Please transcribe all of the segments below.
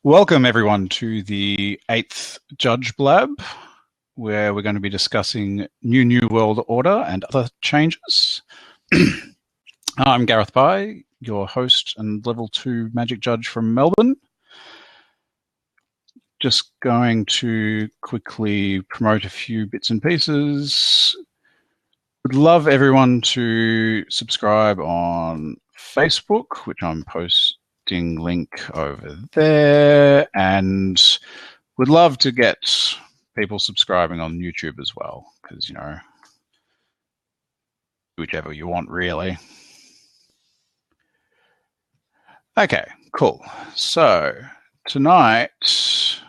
Welcome, everyone, to the 8th Judge Blab, where we're going to be discussing New World Order and other changes. I'm Gareth Pye, your host and Level 2 Magic Judge from Melbourne. Just going to quickly promote a few bits and pieces. Would love everyone to subscribe on Facebook, which I'm posting link over there, and would love to get people subscribing on YouTube as well, because, whichever you want, really. Okay, cool. So tonight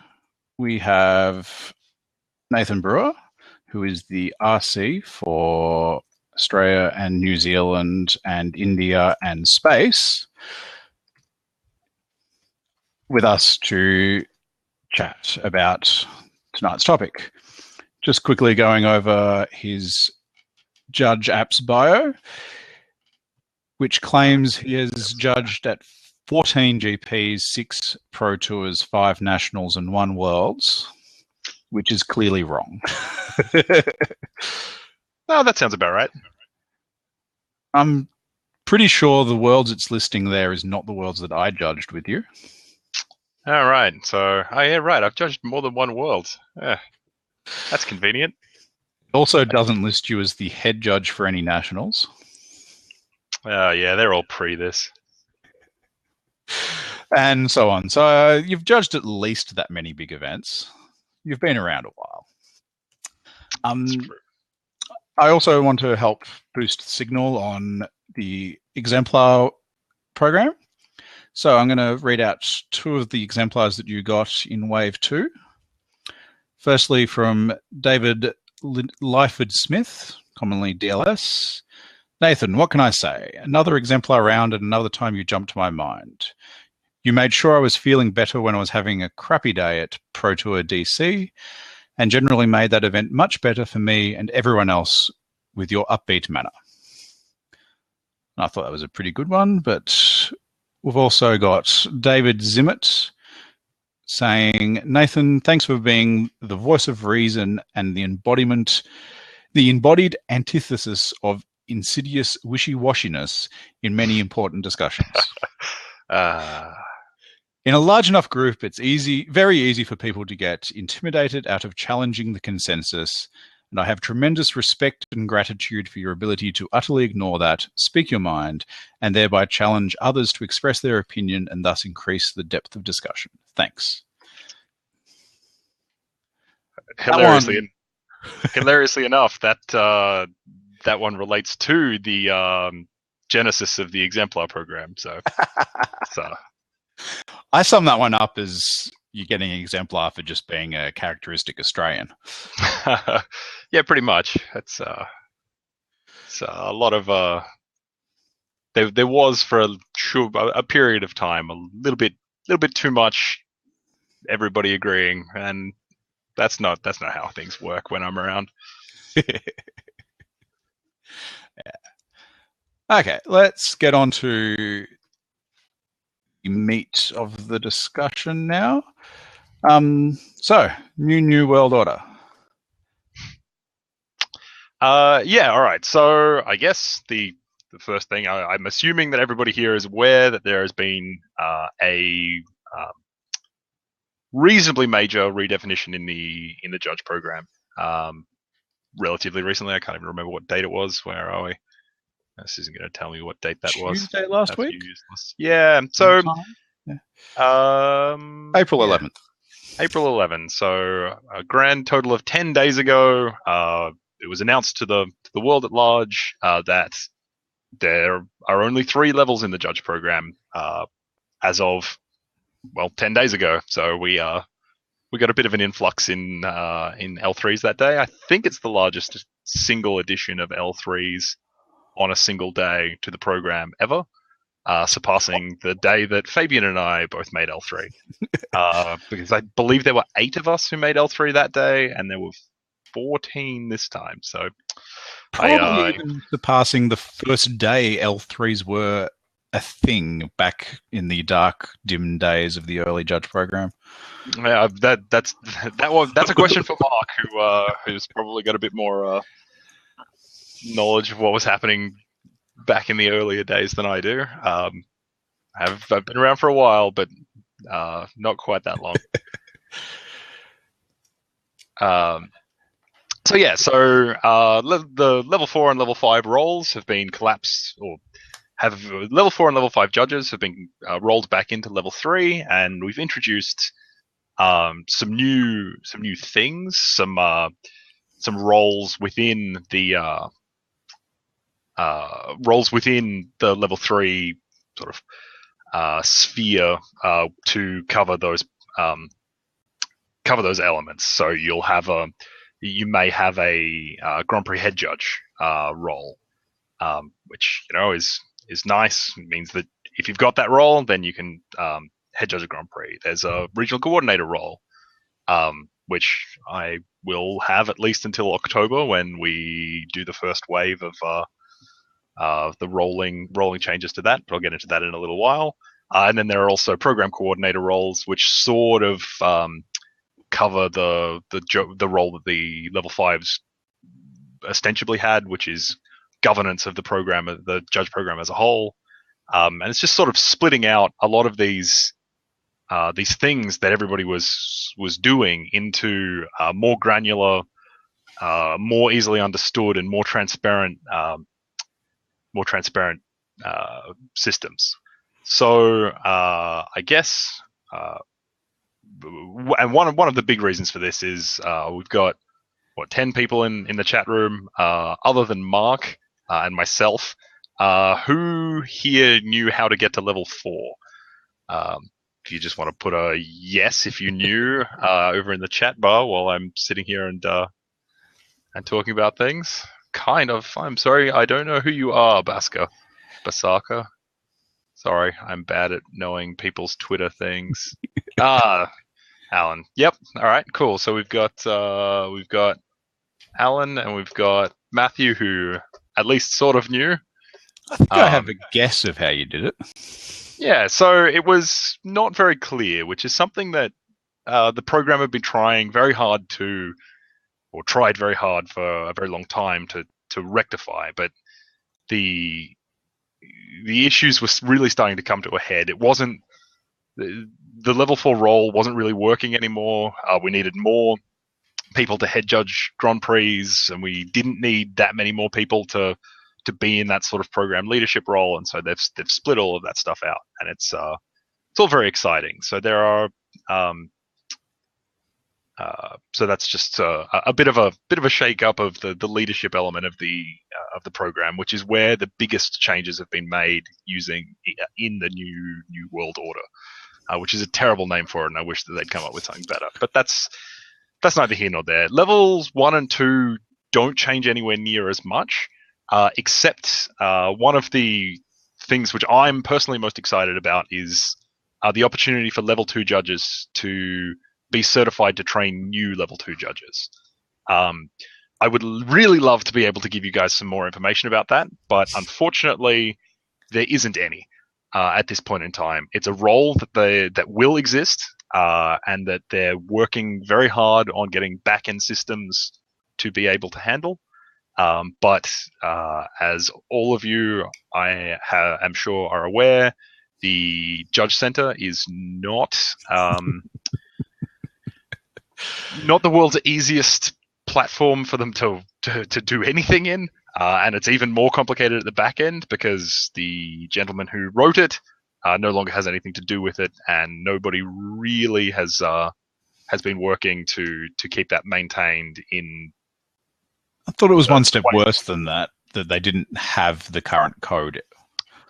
we have Nathan Brewer, who is the RC for Australia and New Zealand and India and space, with us to chat about tonight's topic. Just quickly going over his Judge Apps bio, which claims he has judged at 14 GPs, 6 Pro Tours, 5 Nationals, and 1 Worlds, which is clearly wrong. Oh, that sounds about right. I'm pretty sure the Worlds it's listing there is not the Worlds that I judged with you. All right. So, yeah, right. I've judged more than 1 world. Yeah, that's convenient. It also doesn't list you as the head judge for any Nationals. Yeah, they're all pre this. And so on. So you've judged at least that many big events. You've been around a while. That's true. I also want to help boost signal on the exemplar program. So I'm going to read out 2 of the exemplars that you got in Wave 2. Firstly, from David Lyford Smith, commonly DLS. Nathan, what can I say? Another exemplar round and another time you jumped to my mind. You made sure I was feeling better when I was having a crappy day at Pro Tour DC, and generally made that event much better for me and everyone else with your upbeat manner. And I thought that was a pretty good one, but we've also got David Zimmett saying, Nathan, thanks for being the voice of reason and the embodied antithesis of insidious wishy-washiness in many important discussions. In a large enough group, it's very easy for people to get intimidated out of challenging the consensus, and I have tremendous respect and gratitude for your ability to utterly ignore that, speak your mind, and thereby challenge others to express their opinion and thus increase the depth of discussion. Thanks. Hilariously enough, that one relates to the genesis of the exemplar program. So. I sum that one up as you're getting an exemplar for just being a characteristic Australian. Yeah, pretty much. It's a lot of there was for a period of time a little bit too much everybody agreeing, and that's not how things work when I'm around. Yeah. Okay, let's get on to the meat of the discussion now. So, New World Order. Yeah, all right. So I guess the first thing, I'm assuming that everybody here is aware that there has been a reasonably major redefinition in the judge program relatively recently. I can't even remember what date it was. Where are we? This isn't going to tell me what date that was. Tuesday last week? Useless. Yeah, so April 11th. April 11th. So a grand total of 10 days ago, it was announced to the world at large that there are only 3 levels in the judge program as of 10 days ago. So we got a bit of an influx in L3s that day. I think it's the largest single addition of L3s on a single day to the program ever, surpassing the day that Fabian and I both made L3. Because I believe there were 8 of us who made L3 that day, and there were 14 this time. So probably even surpassing the first day L3s were a thing back in the dark, dim days of the early Judge program? Yeah, that's a question for Mark, who's probably got a bit more knowledge of what was happening back in the earlier days than I do. I've been around for a while, but not quite that long. So yeah, the level 4 and level 5 roles have been collapsed, or have level 4 and level 5 judges have been rolled back into level 3, and we've introduced some new things, some roles within the level 3 sort of sphere to cover those elements. So you may have a Grand Prix head judge role, which is nice. It means that if you've got that role, then you can head judge a Grand Prix. There's a regional coordinator role, which I will have at least until October, when we do the first wave of the rolling changes to that. But I'll get into that in a little while. And then there are also program coordinator roles, which sort of cover the role that the level 5s ostensibly had, which is governance of the program, the Judge program as a whole. And it's just sort of splitting out a lot of these things that everybody was doing into more granular, more easily understood, and more transparent systems. So I guess, and one of the big reasons for this is we've got 10 people in the chat room, other than Mark and myself. Who here knew how to get to level 4? If you just want to put a yes if you knew over in the chat bar while I'm sitting here and talking about things. Kind of. I'm sorry, I don't know who you are, Basaka. Sorry, I'm bad at knowing people's Twitter things. Alan. Yep. All right. Cool. So we've got Alan and we've got Matthew, who at least sort of knew. I think I have a guess of how you did it. Yeah. So it was not very clear, which is something that the program had been trying very hard tried very hard for a very long time to rectify, but the issues were really starting to come to a head. It wasn't the level 4 role wasn't really working anymore. We needed more people to head judge Grand Prix, and we didn't need that many more people to be in that sort of program leadership role. And so they've split all of that stuff out, and it's all very exciting. So there are so that's just a bit of a shake up of the leadership element of the program, which is where the biggest changes have been made using in the new world order, which is a terrible name for it, and I wish that they'd come up with something better. But that's neither here nor there. Levels 1 and 2 don't change anywhere near as much, except one of the things which I'm personally most excited about is the opportunity for level 2 judges to be certified to train new level 2 judges. I would really love to be able to give you guys some more information about that, but unfortunately, there isn't any at this point in time. It's a role that will exist, and that they're working very hard on getting back-end systems to be able to handle. But as all of you, I am sure, are aware, the Judge Center is not the world's easiest platform for them to do anything in, and it's even more complicated at the back end because the gentleman who wrote it no longer has anything to do with it, and nobody really has been working to keep that maintained in. I thought it was one step worse than that they didn't have the current code.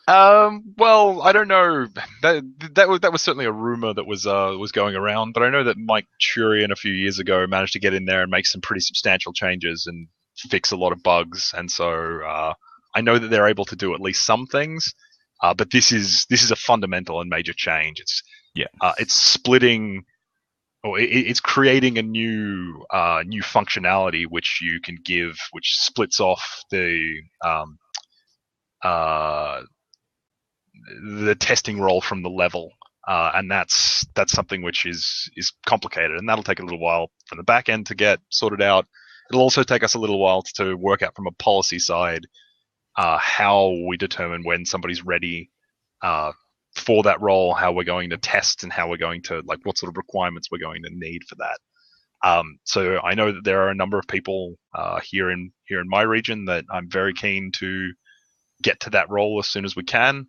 Well, I don't know. That was certainly a rumor that was going around, but I know that Mike Turian a few years ago managed to get in there and make some pretty substantial changes and fix a lot of bugs, and so I know that they're able to do at least some things. But this is a fundamental and major change. It's splitting, or it's creating a new functionality which you can give, which splits off the the testing role from the level. And that's something which is complicated, and that'll take a little while from the back end to get sorted out. It'll also take us a little while to work out from a policy side how we determine when somebody's ready for that role, how we're going to test, and how we're going to what sort of requirements we're going to need for that. So I know that there are a number of people here in my region that I'm very keen to get to that role as soon as we can.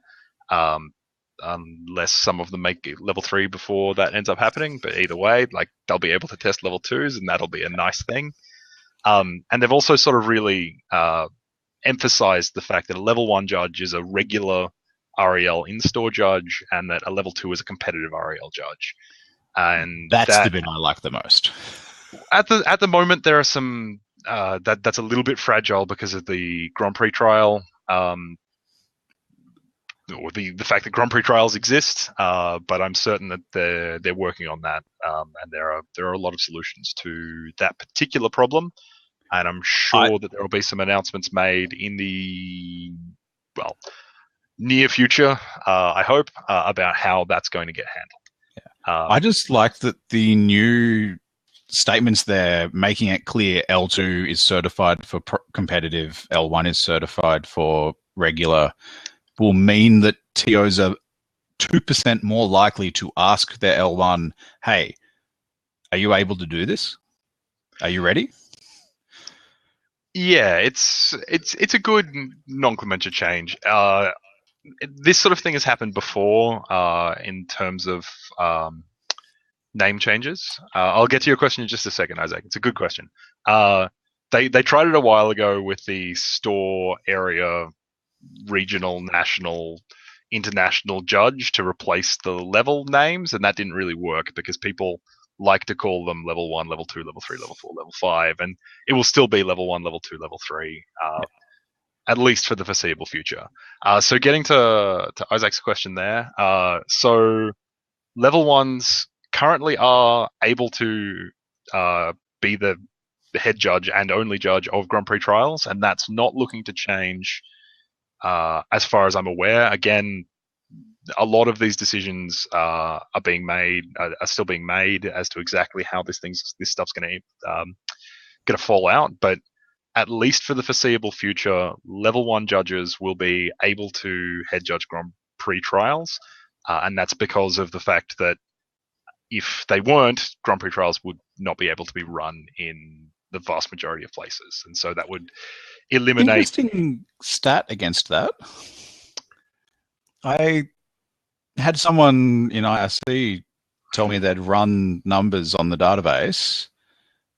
Unless some of them make level 3 before that ends up happening. But either way, they'll be able to test level 2s, and that'll be a nice thing. And they've also sort of really emphasized the fact that a level 1 judge is a regular REL in-store judge, and that a level 2 is a competitive REL judge. And that's the bit I like the most. At the moment, there are some that's a little bit fragile because of the Grand Prix trial. Or the fact that Grand Prix trials exist, but I'm certain that they're working on that, and there are a lot of solutions to that particular problem, and I'm sure that there will be some announcements made in the near future, I hope, about how that's going to get handled. I just like that the new statements there, making it clear L2 is certified for competitive, L1 is certified for regular, will mean that TOs are 2% more likely to ask their L1, hey, are you able to do this? Are you ready? Yeah, it's a good nomenclature change. This sort of thing has happened before in terms of name changes. I'll get to your question in just a second, Isaac. It's a good question. They tried it a while ago with the store area regional, national, international judge to replace the level names, and that didn't really work because people like to call them level 1, level 2, level 3, level 4, level 5, and it will still be level 1, level 2, level 3, at least for the foreseeable future. So getting to Isaac's question there, so level 1s currently are able to be the head judge and only judge of Grand Prix trials, and that's not looking to change as far as I'm aware. Again, a lot of these decisions are still being made as to exactly how this stuff's going to fall out. But at least for the foreseeable future, level 1 judges will be able to head judge Grand Prix trials, and that's because of the fact that if they weren't, Grand Prix trials would not be able to be run in the vast majority of places, and so that would eliminate. Interesting stat against that. I had someone in IRC tell me they'd run numbers on the database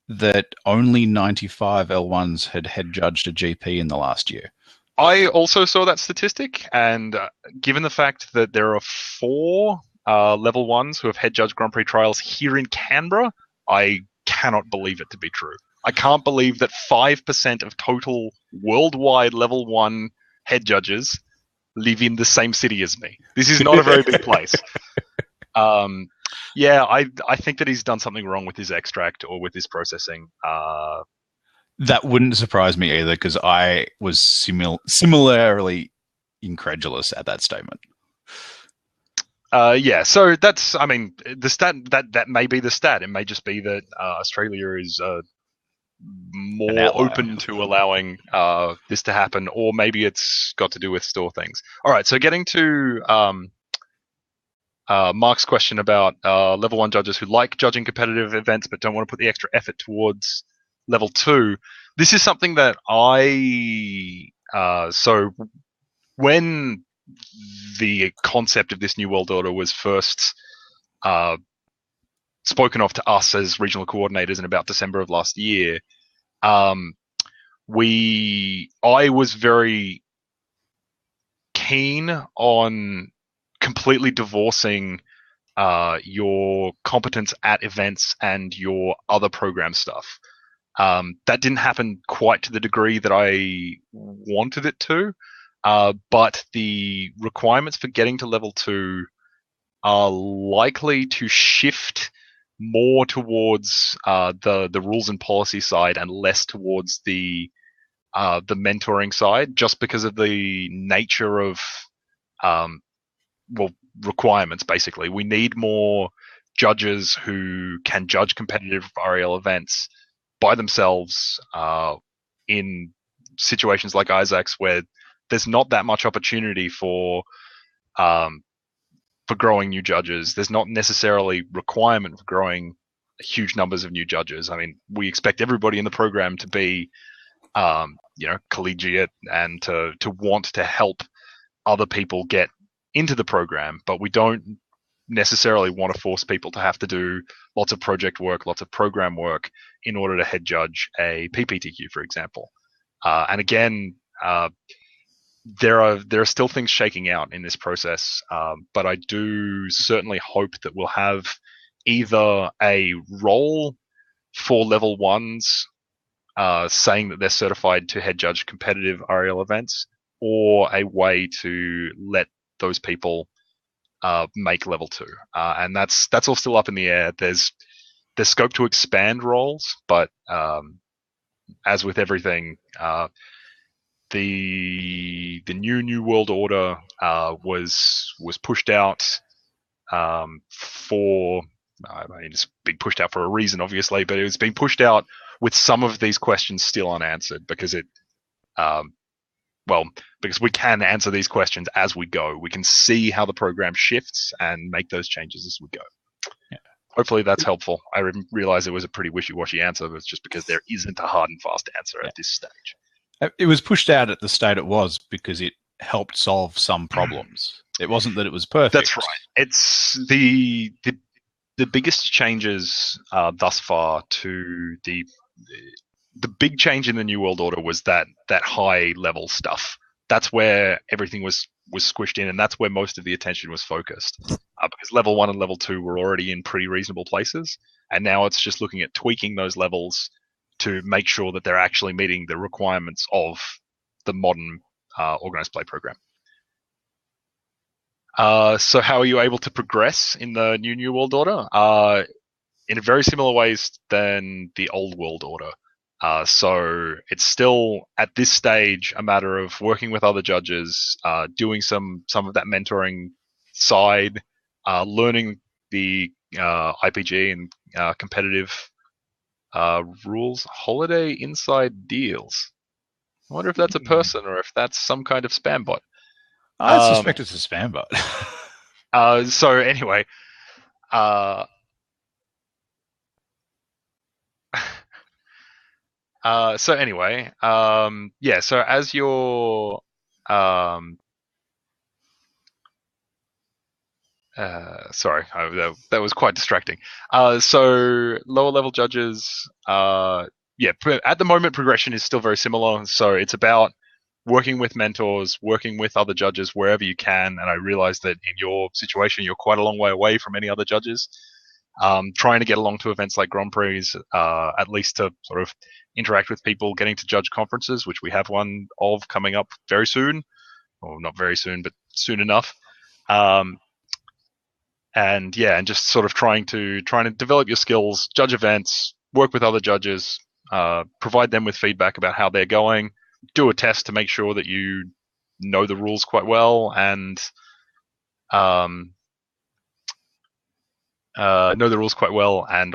that only 95 L1s had head judged a GP in the last year. I also saw that statistic, and given the fact that there are 4 level 1s who have head judged Grand Prix trials here in Canberra, I cannot believe it to be true. I can't believe that 5% of total worldwide level 1 head judges live in the same city as me. This is not a very big place. Yeah, I think that he's done something wrong with his extract or with his processing. That wouldn't surprise me either, because I was similarly incredulous at that statement. Yeah, so that's, I mean, the stat, that may be the stat. It may just be that Australia is more open to allowing this to happen, or maybe it's got to do with store things. All right, so getting to Mark's question about level 1 judges who like judging competitive events but don't want to put the extra effort towards level 2. This is something that so when the concept of this new world order was first spoken of to us as regional coordinators in about December of last year, I was very keen on completely divorcing your competence at events and your other program stuff. That didn't happen quite to the degree that I wanted it to, but the requirements for getting to level 2 are likely to shift more towards the rules and policy side and less towards the mentoring side, just because of the nature of requirements. Basically, we need more judges who can judge competitive REL events by themselves in situations like Isaac's, where there's not that much opportunity um, for growing new judges. There's not necessarily requirement for growing huge numbers of new judges. I mean, we expect everybody in the program to be, collegiate and to want to help other people get into the program, but we don't necessarily want to force people to have to do lots of project work, lots of program work in order to head judge a PPTQ, for example. And again, there are still things shaking out in this process, but I do certainly hope that we'll have either a role for level ones saying that they're certified to head judge competitive REL events, or a way to let those people make level 2, and that's all still up in the air. There's scope to expand roles, but as with everything, the new world order was pushed out for. I mean, it's been pushed out for a reason, obviously, but it was being pushed out with some of these questions still unanswered because because we can answer these questions as we go. We can see how the program shifts and make those changes as we go. Yeah. Hopefully that's helpful. I realize it was a pretty wishy-washy answer, but it's just because there isn't a hard and fast answer at this stage. It was pushed out at the state it was because it helped solve some problems. It wasn't that it was perfect. That's right. It's the biggest changes thus far to the big change in the New World Order was that high level stuff. That's where everything was squished in, and that's where most of the attention was focused. Because level 1 and level 2 were already in pretty reasonable places, and now it's just looking at tweaking those levels to make sure that they're actually meeting the requirements of the modern organized play program. So how are you able to progress in the New World Order? In very similar ways than the Old World Order. So it's still at this stage a matter of working with other judges, doing some of that mentoring side, learning the IPG and competitive rules. Holiday Inside Deals. I wonder if that's a person or if that's some kind of spam bot. I suspect it's a spam bot. So anyway, so as you're sorry, that was quite distracting. So lower level judges, at the moment progression is still very similar. So it's about working with mentors, working with other judges wherever you can. And I realize that in your situation, you're quite a long way away from any other judges. Trying to get along to events like Grand Prix, at least to sort of interact with people, getting to judge conferences, which we have one of coming up very soon, or not very soon, but soon enough. And just sort of trying to develop your skills, judge events, work with other judges, provide them with feedback about how they're going, do a test to make sure that you know the rules quite well, and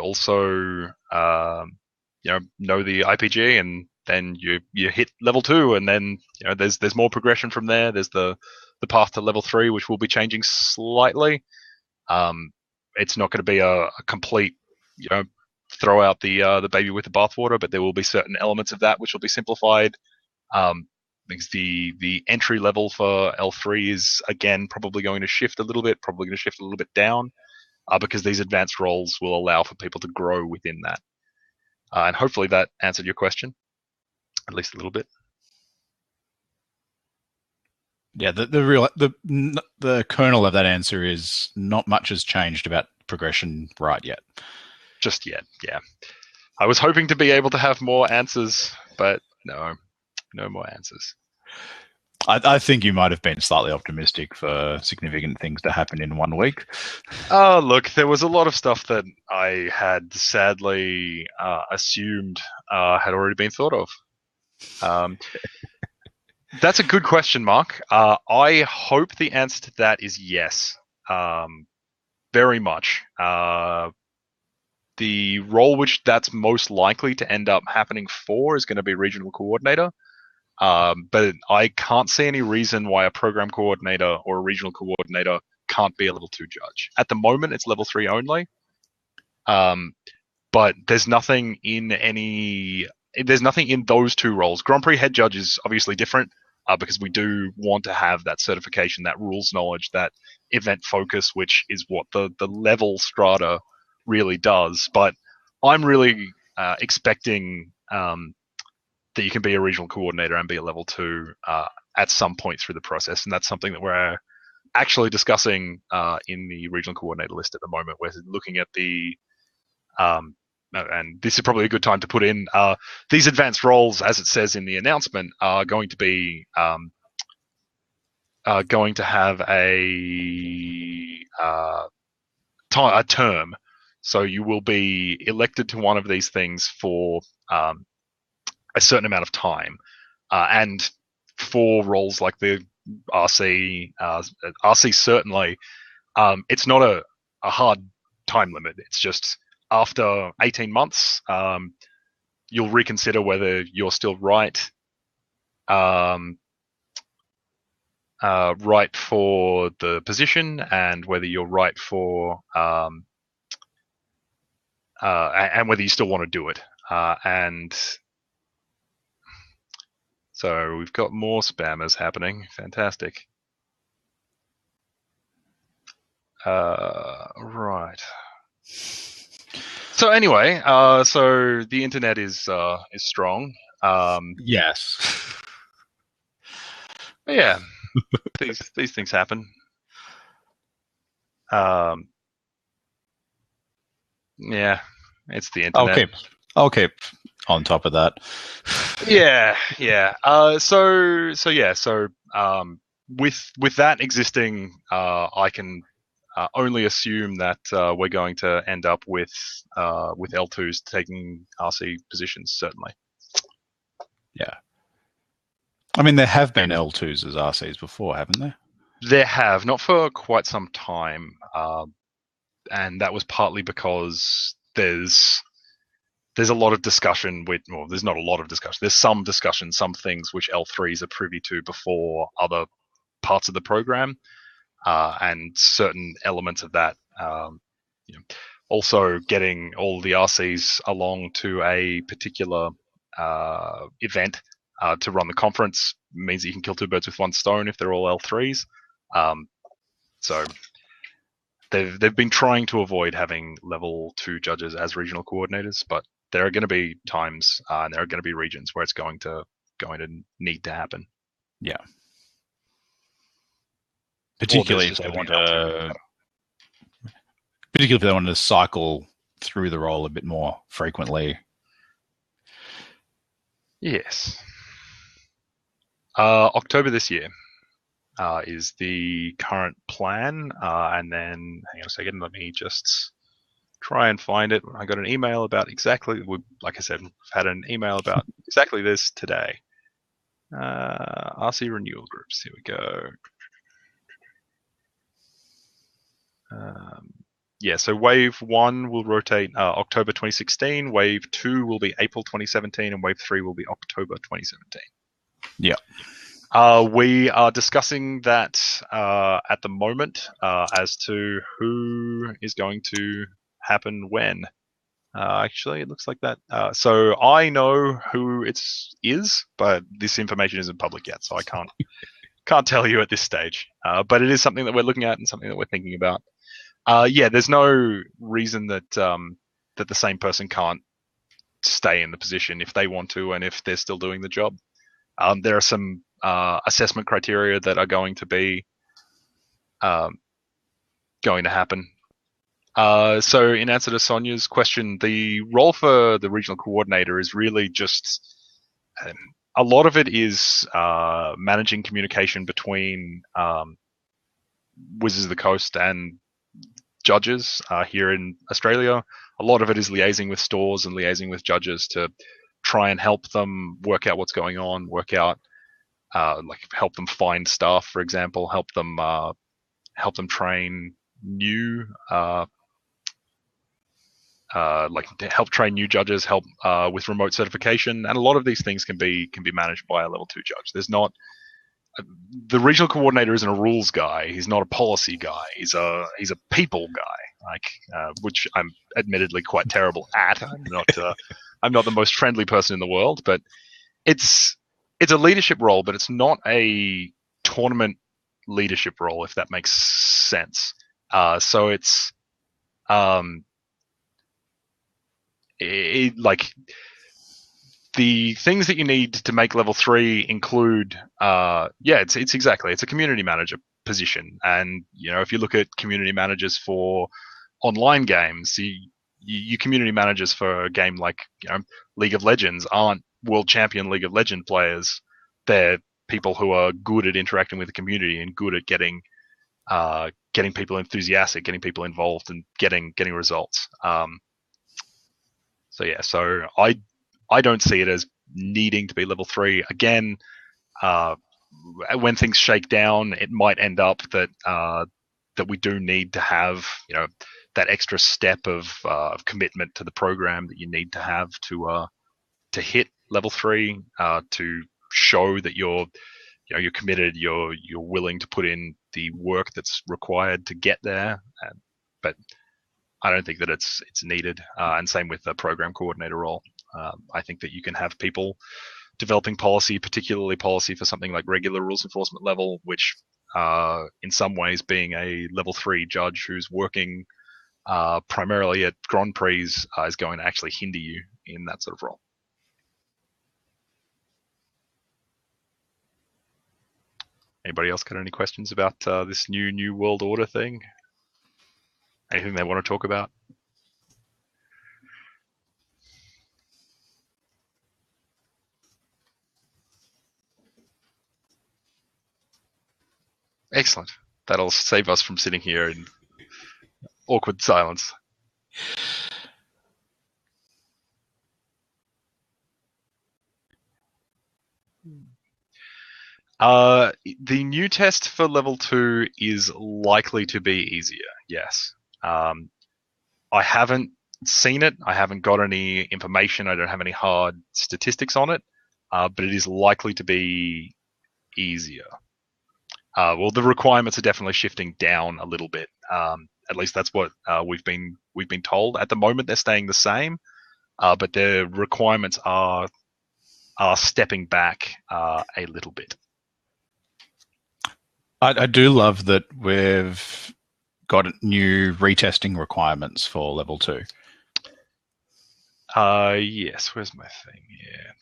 also know the IPG, and then you hit level 2, and then there's more progression from there. There's the path to level 3, which will be changing slightly. It's not going to be a complete, throw out the baby with the bathwater, but there will be certain elements of that which will be simplified. Because the entry level for L3 is again probably going to shift a little bit, down, because these advanced roles will allow for people to grow within that. And hopefully that answered your question, at least a little bit. Yeah, the kernel of that answer is not much has changed about progression right yet. Just yet, yeah. I was hoping to be able to have more answers, but no more answers. I think you might have been slightly optimistic for significant things to happen in 1 week. Oh, look, there was a lot of stuff that I had sadly assumed had already been thought of. That's a good question, Mark. I hope the answer to that is yes. Very much. The role which that's most likely to end up happening for is going to be regional coordinator. But I can't see any reason why a program coordinator or a regional coordinator can't be a level 2 judge. At the moment, it's level 3 only. But there's nothing in those two roles. Grand Prix head judge is obviously different because we do want to have that certification, that rules knowledge, that event focus, which is what the level strata really does. But I'm really expecting that you can be a regional coordinator and be a level 2 at some point through the process, and that's something that we're actually discussing in the regional coordinator list at the moment. We're looking at the and this is probably a good time to put in these advanced roles, as it says in the announcement, are going to be going to have a term. So you will be elected to one of these things for a certain amount of time, and for roles like the RC, RC certainly, it's not a hard time limit. It's just after 18 months, you'll reconsider whether you're still right for the position and whether you're right for and whether you still want to do it. And so we've got more spammers happening. Fantastic. Right. So anyway, so the internet is strong. Yes. Yeah, these things happen. Yeah, it's the internet. I'll keep on top of that. Yeah. With that existing, I can only assume that we're going to end up with L2s taking RC positions, certainly. Yeah. I mean, there have been L2s as RCs before, haven't there? There have, not for quite some time, and that was partly because there's a lot of discussion there's not a lot of discussion. There's some discussion, some things which L3s are privy to before other parts of the program, and certain elements of that. Also getting all the RCs along to a particular event to run the conference means that you can kill two birds with one stone if they're all L3s. So they've been trying to avoid having level 2 judges as regional coordinators, but there are going to be times and there are going to be regions where it's going to need to happen. Yeah. Particularly if they want to cycle through the role a bit more frequently. Yes. October this year is the current plan, and then hang on a second, let me just try and find it. I got an email about exactly, like I said, I've had an email about exactly this today. RC renewal groups, here we go. Yeah, so Wave 1 will rotate October 2016, Wave 2 will be April 2017, and Wave 3 will be October 2017. Yeah. We are discussing that at the moment as to who is going to happen when. Actually, it looks like that. So I know who it is, but this information isn't public yet, so I can't tell you at this stage. But it is something that we're looking at and something that we're thinking about. Yeah, there's no reason that that the same person can't stay in the position if they want to and if they're still doing the job. There are some assessment criteria that are going to be going to happen. So in answer to Sonia's question, the role for the regional coordinator is really just a lot of it is managing communication between Wizards of the Coast and judges here in Australia. A lot of it is liaising with stores and liaising with judges to try and help them work out what's going on, work out like help them find staff, for example, help them train new like to help train new judges, help with remote certification, and a lot of these things can be managed by a level 2 judge. There's not the regional coordinator isn't a rules guy. He's not a policy guy. He's a people guy, which I'm admittedly quite terrible at. I'm not the most friendly person in the world, but it's a leadership role, but it's not a tournament leadership role, if that makes sense. So it's like the things that you need to make level 3 include it's a community manager position. And if you look at community managers for online games, you community managers for a game like League of Legends aren't world champion League of Legends players. They're people who are good at interacting with the community and good at getting people enthusiastic, getting people involved, and getting results. So I don't see it as needing to be level 3. Again, when things shake down, it might end up that we do need to have that extra step of commitment to the program that you need to have to hit level 3, to show that you're committed, you're willing to put in the work that's required to get there. But I don't think that it's needed. And same with the program coordinator role. I think that you can have people developing policy, particularly policy for something like regular rules enforcement level, which in some ways, being a level 3 judge who's working primarily at Grand Prix is going to actually hinder you in that sort of role. Anybody else got any questions about this new world order thing? Anything they want to talk about? Excellent. That'll save us from sitting here in awkward silence. The new test for level 2 is likely to be easier, yes. I haven't seen it. I haven't got any information. I don't have any hard statistics on it, but it is likely to be easier. Well, the requirements are definitely shifting down a little bit. At least that's what we've been told. At the moment, they're staying the same, but their requirements are stepping back a little bit. I do love that we've got new retesting requirements for level 2. Yes. Where's my thing? Yeah.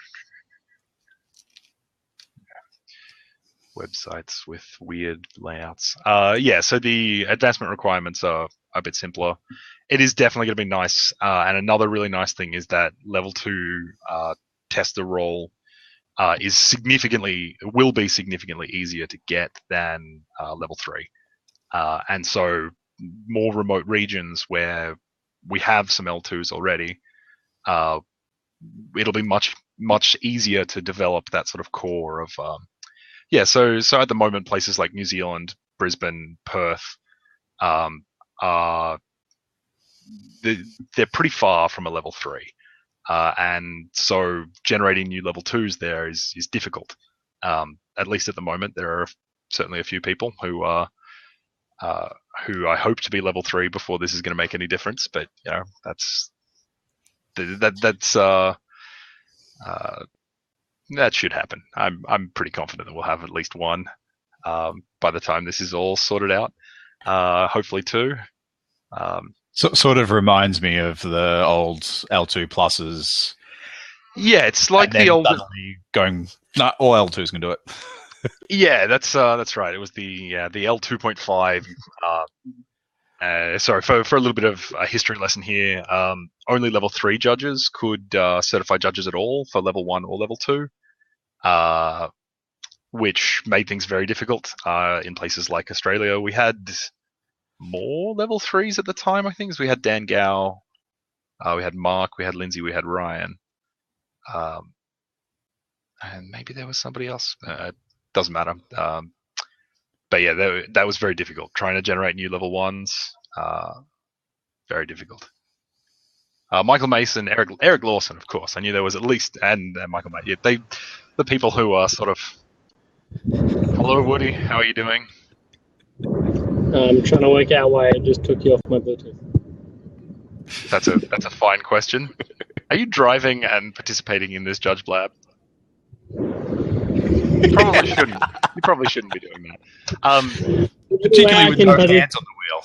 Websites with weird layouts. So the advancement requirements are a bit simpler. It is definitely going to be nice. And another really nice thing is that level 2 tester role will be significantly easier to get than level 3. And so more remote regions where we have some L2s already, it'll be much easier to develop that sort of core of so at the moment, places like New Zealand, Brisbane, Perth, they're pretty far from a level 3. And so generating new level 2s there is difficult. At least at the moment, there are certainly a few people who I hope to be level 3 before this is going to make any difference. But that should happen. I'm pretty confident that we'll have at least one by the time this is all sorted out. Hopefully 2. So, sort of reminds me of the old L2 pluses. Yeah, it's like the old going. No, all L2s can do it. Yeah, that's right. It was the L2.5. Sorry for a little bit of a history lesson here. Only level 3 judges could certify judges at all for level 1 or level 2, which made things very difficult. In places like Australia, we had more level 3s at the time. I think we had Dan Gow, we had Mark, we had Lindsay, we had Ryan, and maybe there was somebody else. doesn't matter. But yeah, that was very difficult. Trying to generate new level 1s, very difficult. Michael Mason, Eric Lawson, of course. I knew there was at least, and Michael Mason. Yeah, the people who are sort of. Hello, Woody. How are you doing? I'm trying to work out why I just took you off my Bluetooth. That's a fine question. Are you driving and participating in this Judge Blab? You probably shouldn't. You probably shouldn't be doing that. Particularly with no hands on the wheel.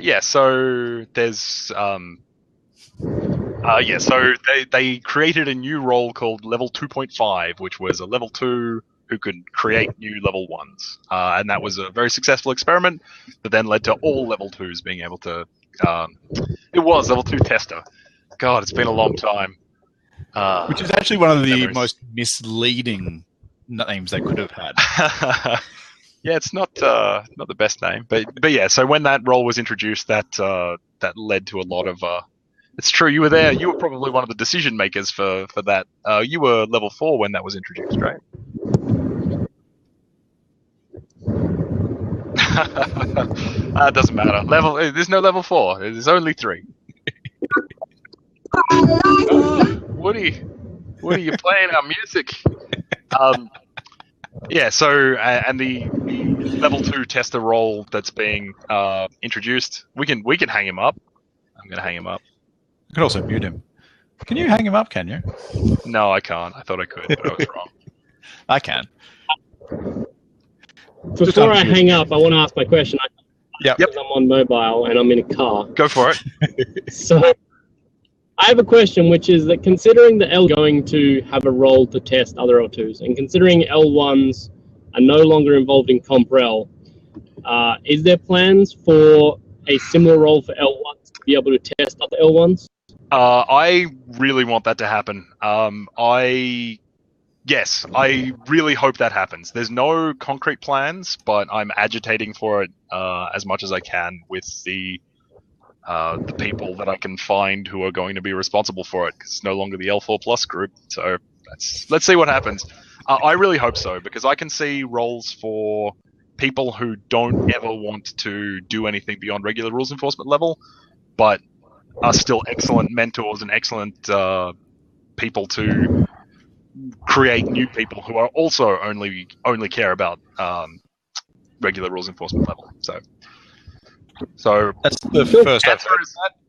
Yeah. So there's so they created a new role called Level 2.5, which was a Level 2 who could create new Level 1s. And that was a very successful experiment that then led to all Level 2s being able to... it was Level 2 tester. God, it's been a long time. Which is actually one of the most misleading names they could have had. Yeah, it's not the best name, but yeah. So when that role was introduced, that led to a lot of. It's true, you were there. You were probably one of the decision makers for that. You were Level 4 when that was introduced, right? It doesn't matter. There's no Level 4. There's only 3. Woody, you're playing our music. Yeah, so and the Level 2 tester role that's being introduced, we can hang him up. I'm going to hang him up. You could also mute him. Can you hang him up, can you? No, I can't. I thought I could, but I was wrong. I can. Before I hang up, I want to ask my question. Yep. I'm on mobile and I'm in a car. Go for it. So I have a question, which is that considering the L going to have a role to test other L2s, and considering L1s are no longer involved in Comprel, is there plans for a similar role for L1s to be able to test other L1s? I really want that to happen. Yes, I really hope that happens. There's no concrete plans, but I'm agitating for it as much as I can with the people that I can find who are going to be responsible for it, because it's no longer the L4 Plus group. So let's see what happens. I really hope so, because I can see roles for people who don't ever want to do anything beyond regular rules enforcement level, but are still excellent mentors and excellent people to create new people who are also only care about regular rules enforcement level. So that's the first answer.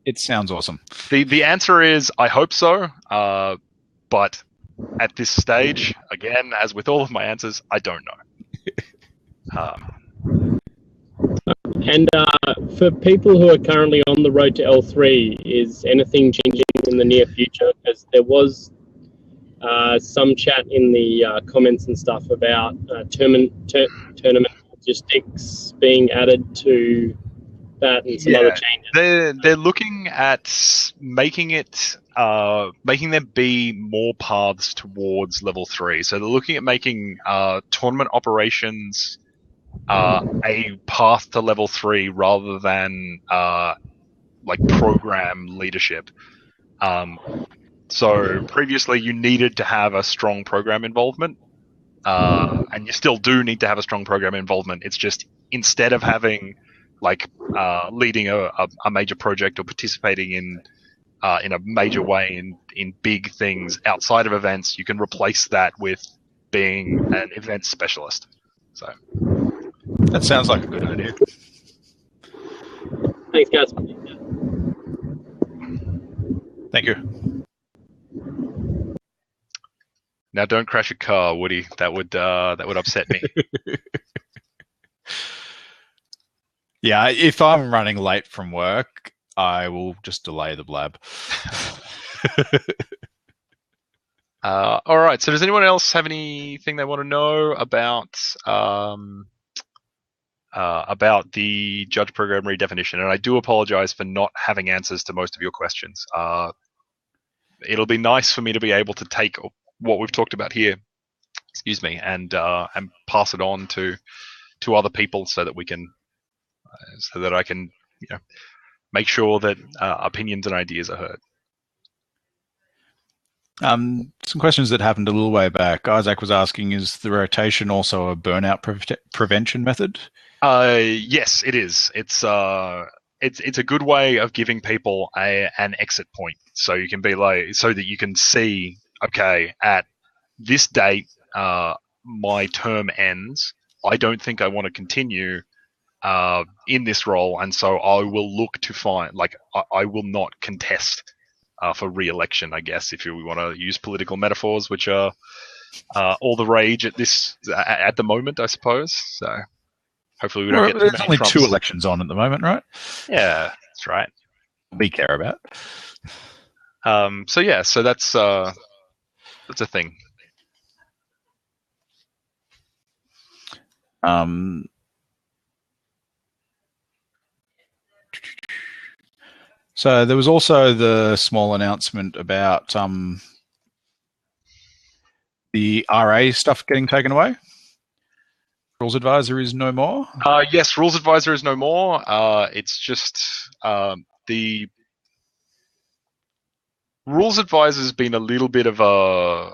It sounds awesome. The answer is I hope so, but at this stage, again, as with all of my answers, I don't know. And for people who are currently on the road to L3, is anything changing in the near future? Because there was some chat in the comments and stuff about tournament logistics being added to that and some other changes. They're looking at making there be more paths towards Level 3. So they're looking at making tournament operations a path to Level 3 rather than like program leadership. So previously you needed to have a strong program involvement, and you still do need to have a strong program involvement. It's just instead of having like leading a major project or participating in a major way in big things outside of events, you can replace that with being an event specialist. So that sounds like a good idea. Thanks, guys. Thank you. Now, don't crash a car, Woody. That would upset me. Yeah, if I'm running late from work, I will just delay the blab. All right. So, does anyone else have anything they want to know about the judge program redefinition? And I do apologize for not having answers to most of your questions. It'll be nice for me to be able to take what we've talked about here, and pass it on to other people so that we can, so that I can, make sure that opinions and ideas are heard. Some questions that happened a little way back. Isaac was asking, is the rotation also a burnout prevention method? Yes, it is. It's a good way of giving people an exit point, so you can be like, so that you can see, okay, at this date, my term ends. I don't think I want to continue in this role, and so I will look to find, like, I will not contest for re-election, I guess, if we want to use political metaphors, which are all the rage at the moment, I suppose. So hopefully we don't get too There's many only Trumps. 2 elections on at the moment, right? Yeah, that's right. We care about. So yeah, so that's a thing. So there was also the small announcement about the RA stuff getting taken away. Rules Advisor is no more. Yes, Rules Advisor is no more. It's just the Rules Advisor has been a little bit of the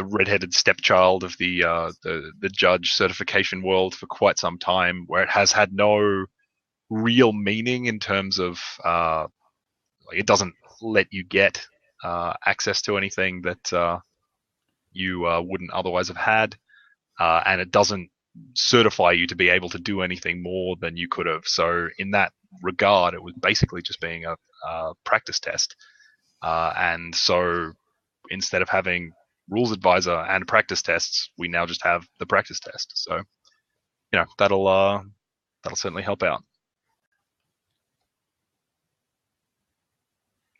redheaded stepchild of the judge certification world for quite some time, where it has had no real meaning in terms of it doesn't let you get access to anything that you wouldn't otherwise have had, and it doesn't certify you to be able to do anything more than you could have. So in that regard, it was basically just being a practice test, and so instead of having Rules Advisor and practice tests, we now just have the practice test. So that'll certainly help out.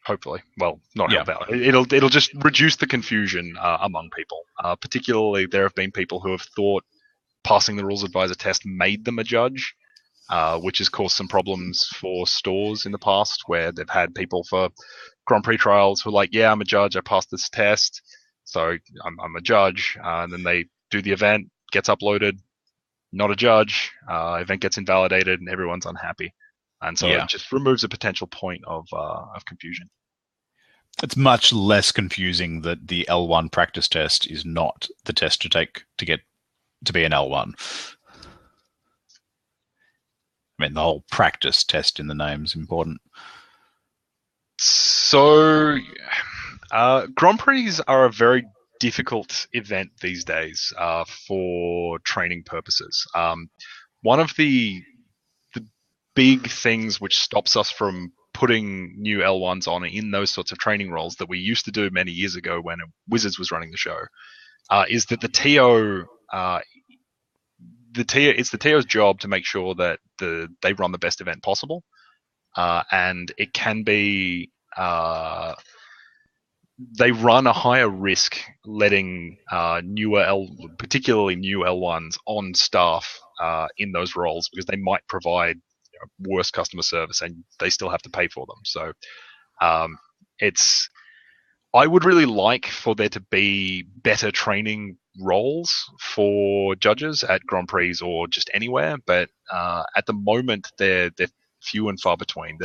Hopefully, well, not help out. It'll just reduce the confusion among people. Particularly, there have been people who have thought passing the Rules Advisor test made them a judge, which has caused some problems for stores in the past, where they've had people for Grand Prix trials who are like, yeah, I'm a judge, I passed this test, so I'm a judge, and then they do the event, gets uploaded, not a judge, event gets invalidated, and everyone's unhappy. And so it just removes a potential point of confusion. It's much less confusing that the L1 practice test is not the test to take to get to be an L1. I mean, the whole practice test in the name is important. So, Grand Prix are a very difficult event these days for training purposes. One of the big things which stops us from putting new L1s on in those sorts of training roles that we used to do many years ago when Wizards was running the show is that the TO it's the TO's job to make sure that they run the best event possible, and it can be they run a higher risk letting particularly new L1s on staff in those roles, because they might provide worse customer service and they still have to pay for them. So I would really like for there to be better training roles for judges at Grand Prix or just anywhere, but at the moment they're few and far between.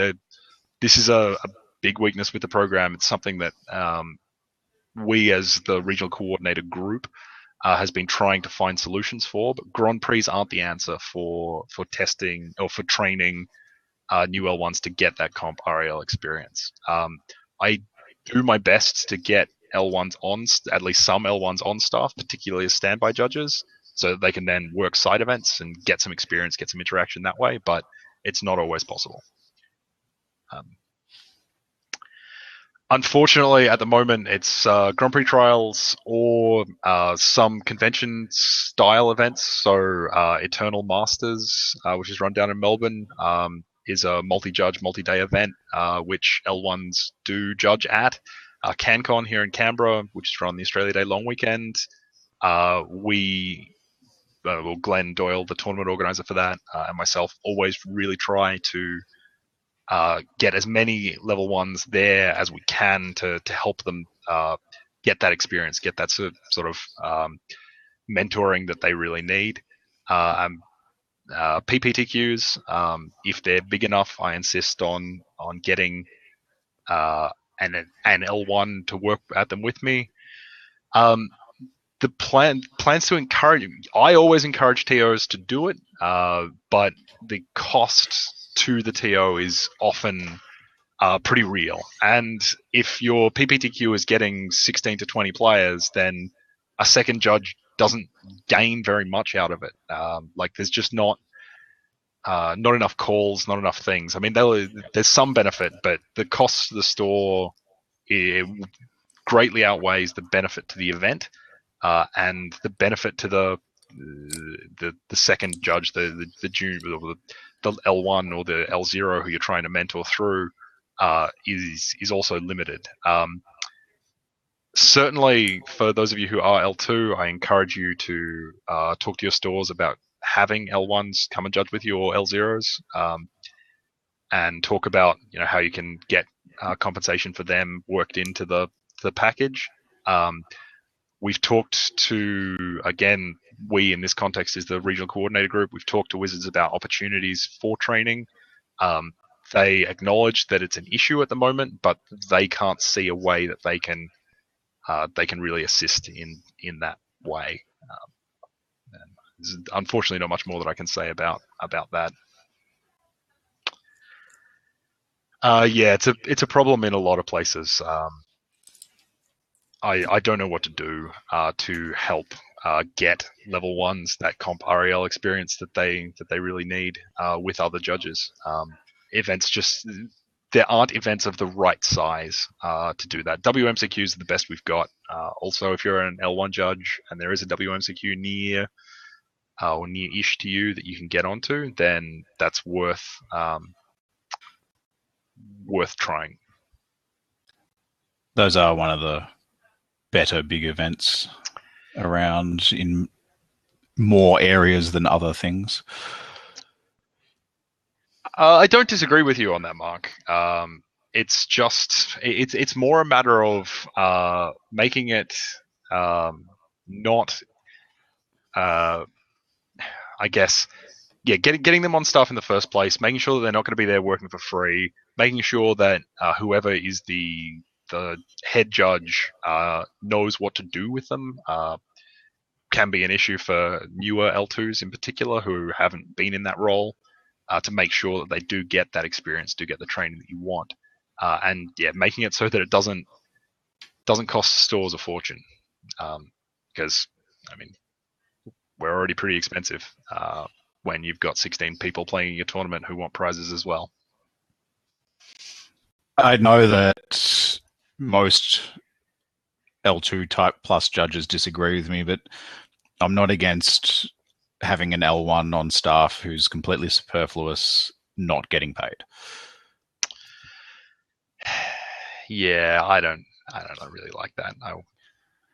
This is a big weakness with the program. It's something that we as the regional coordinator group has been trying to find solutions for, but Grand Prix aren't the answer for testing or for training new L1s to get that comp RAL experience. I do my best to get L1s on, at least some L1s on staff, particularly as standby judges, so that they can then work side events and get some experience, get some interaction that way, but it's not always possible. Unfortunately, at the moment, it's Grand Prix trials or some convention-style events. So Eternal Masters, which is run down in Melbourne, is a multi-judge, multi-day event, which L1s do judge at. CanCon here in Canberra, which is run the Australia Day long weekend. Glenn Doyle, the tournament organizer for that, and myself always really try to get as many level ones there as we can to help them get that experience, get that sort of mentoring that they really need. PPTQs, if they're big enough, I insist on getting and L1 to work at them with me. The plans to encourage. I always encourage TOs to do it, but the cost to the TO is often pretty real. And if your PPTQ is getting 16 to 20 players, then a second judge doesn't gain very much out of it. Like there's just not enough calls, not enough things. I mean, there's some benefit, but the cost to the store greatly outweighs the benefit to the event, and the benefit to the second judge, the junior, the L1 or the L0 who you're trying to mentor through, is also limited. Certainly, for those of you who are L2, I encourage you to talk to your stores about having L1s come and judge with you, or L0s, and talk about how you can get compensation for them worked into the package. We've talked to, again, we in this context is the regional coordinator group. We've talked to Wizards about opportunities for training. They acknowledge that it's an issue at the moment, but they can't see a way that they can really assist in that way. And there's unfortunately not much more that I can say about that. Yeah, it's a problem in a lot of places. I don't know what to do to help get level ones that comp REL experience that they really need with other judges. Events there aren't events of the right size to do that. WMCQs are the best we've got. Also, if you're an L1 judge and there is a WMCQ near or near-ish to you that you can get onto, then that's worth trying. Those are one of the better big events around in more areas than other things. I don't disagree with you on that, Mark. It's just it's more a matter of making it not, I guess, yeah, getting them on stuff in the first place, making sure that they're not going to be there working for free, making sure that whoever is the head judge knows what to do with them. Can be an issue for newer L2s in particular who haven't been in that role, to make sure that they do get that experience, do get the training that you want, and yeah, making it so that it doesn't cost stores a fortune, because I mean we're already pretty expensive when you've got 16 people playing your tournament who want prizes as well. I know that most L2 type plus judges disagree with me, but I'm not against having an L1 on staff who's completely superfluous, not getting paid. Yeah, I don't really like that.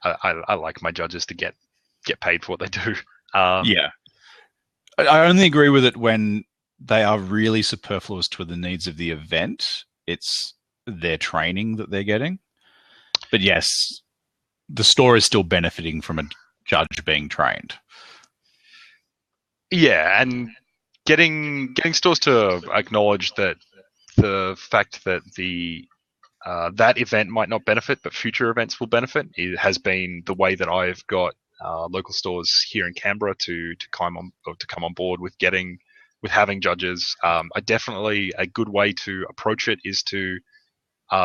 I like my judges to get paid for what they do. Yeah. I only agree with it when they are really superfluous to the needs of the event. It's their training that they're getting. But yes, the store is still benefiting from a judge being trained. Yeah, and getting stores to acknowledge that the fact that that event might not benefit, but future events will benefit. It has been the way that I've got local stores here in Canberra to come on board with having judges. Definitely a good way to approach it is to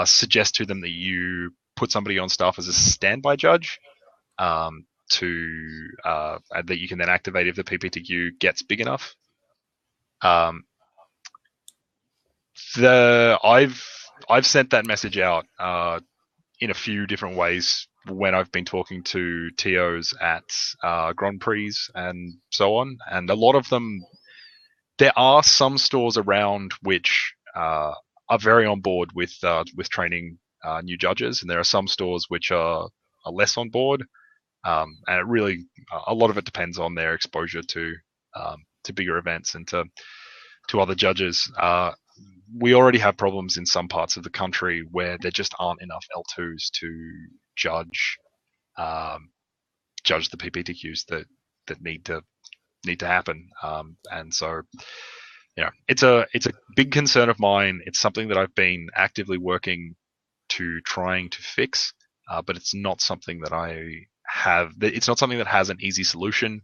suggest to them that you put somebody on staff as a standby judge, that you can then activate if the PPTQ gets big enough. I've sent that message out in a few different ways when I've been talking to TOs at Grand Prix and so on, and a lot of them, there are some stores around which are very on board with training new judges, and there are some stores which are less on board, and it really, a lot of it depends on their exposure to bigger events and to other judges. We already have problems in some parts of the country where there just aren't enough L2s to judge the PPTQs that need to happen, and so it's a big concern of mine. It's something that I've been actively working to trying to fix, but it's not something that I have. It's not something that has an easy solution.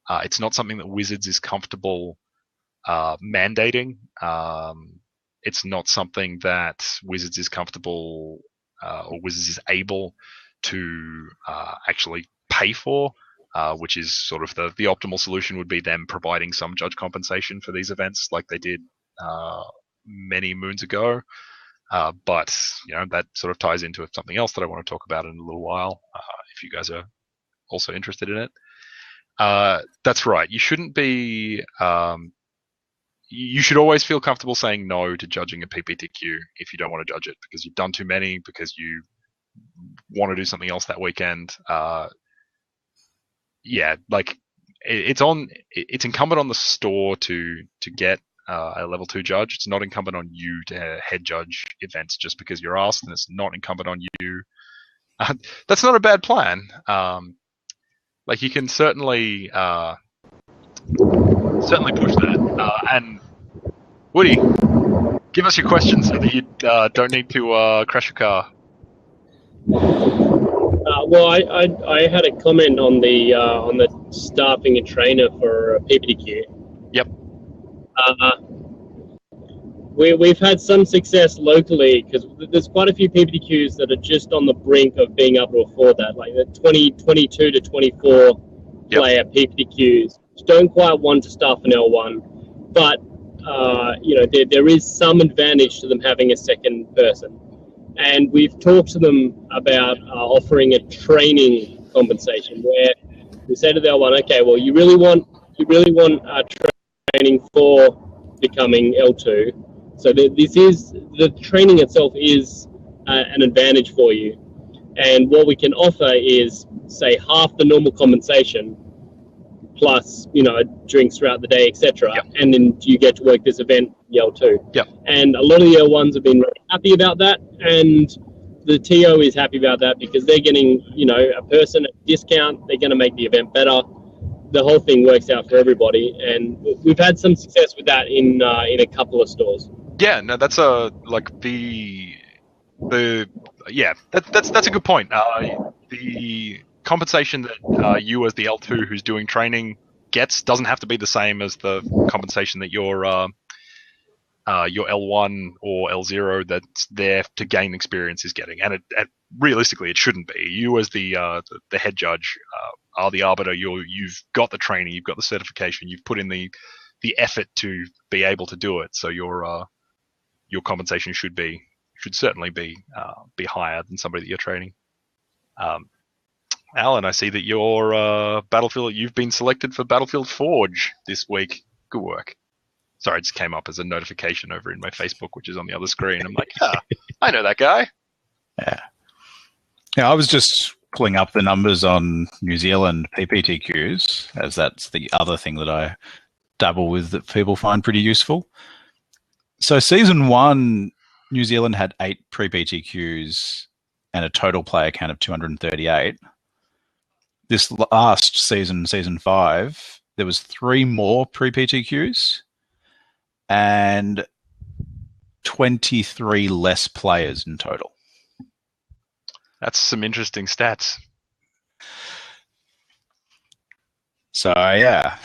It's not something that Wizards is comfortable mandating. It's not something that Wizards is comfortable or Wizards is able to actually pay for, which is sort of the optimal solution would be them providing some judge compensation for these events like they did many moons ago. But that sort of ties into something else that I want to talk about in a little while, if you guys are also interested in it. That's right. You shouldn't be. You should always feel comfortable saying no to judging a PPTQ if you don't want to judge it because you've done too many, because you want to do something else that weekend. It's incumbent on the store to get a level 2 judge. It's not incumbent on you to head judge events just because you're asked, and it's not incumbent on you. That's not a bad plan. You can certainly push that. And Woody, give us your questions so that you don't need to crash your car. Well, I had a comment on the staffing a trainer for PPTQ. Yep. We've had some success locally because there's quite a few PPTQs that are just on the brink of being able to afford that, like the 22 to 24 player PPTQs, which don't quite want to staff an L1, but there is some advantage to them having a second person. And we've talked to them about offering a training compensation where we say to the L1, okay, well, you really want training for becoming L2. So the training itself is an advantage for you. And what we can offer is, say, half the normal compensation plus, drinks throughout the day, etc. Yep. And then you get to work this event, L2. Yep. And a lot of the L1s have been really happy about that, and the TO is happy about that because they're getting, a person at a discount. They're going to make the event better. The whole thing works out for everybody, and we've had some success with that in a couple of stores. Yeah, no, that's that's a good point. The compensation that you as the L2 who's doing training gets doesn't have to be the same as the compensation that your L1 or L0 that's there to gain experience is getting, and realistically it shouldn't be. You as the head judge are the arbiter. You've got the training, you've got the certification, you've put in the effort to be able to do it. So your compensation should certainly be higher than somebody that you're training. Alan, I see that you've been selected for Battlefield Forge this week. Good work. Sorry, it just came up as a notification over in my Facebook, which is on the other screen. I'm like, I know that guy. Yeah. Yeah, I was just pulling up the numbers on New Zealand PPTQs, as that's the other thing that I dabble with that people find pretty useful. So season 1, New Zealand had 8 pre-PTQs and a total player count of 238. This last season, season 5, there was 3 more pre-PTQs and 23 less players in total. That's some interesting stats. So, yeah,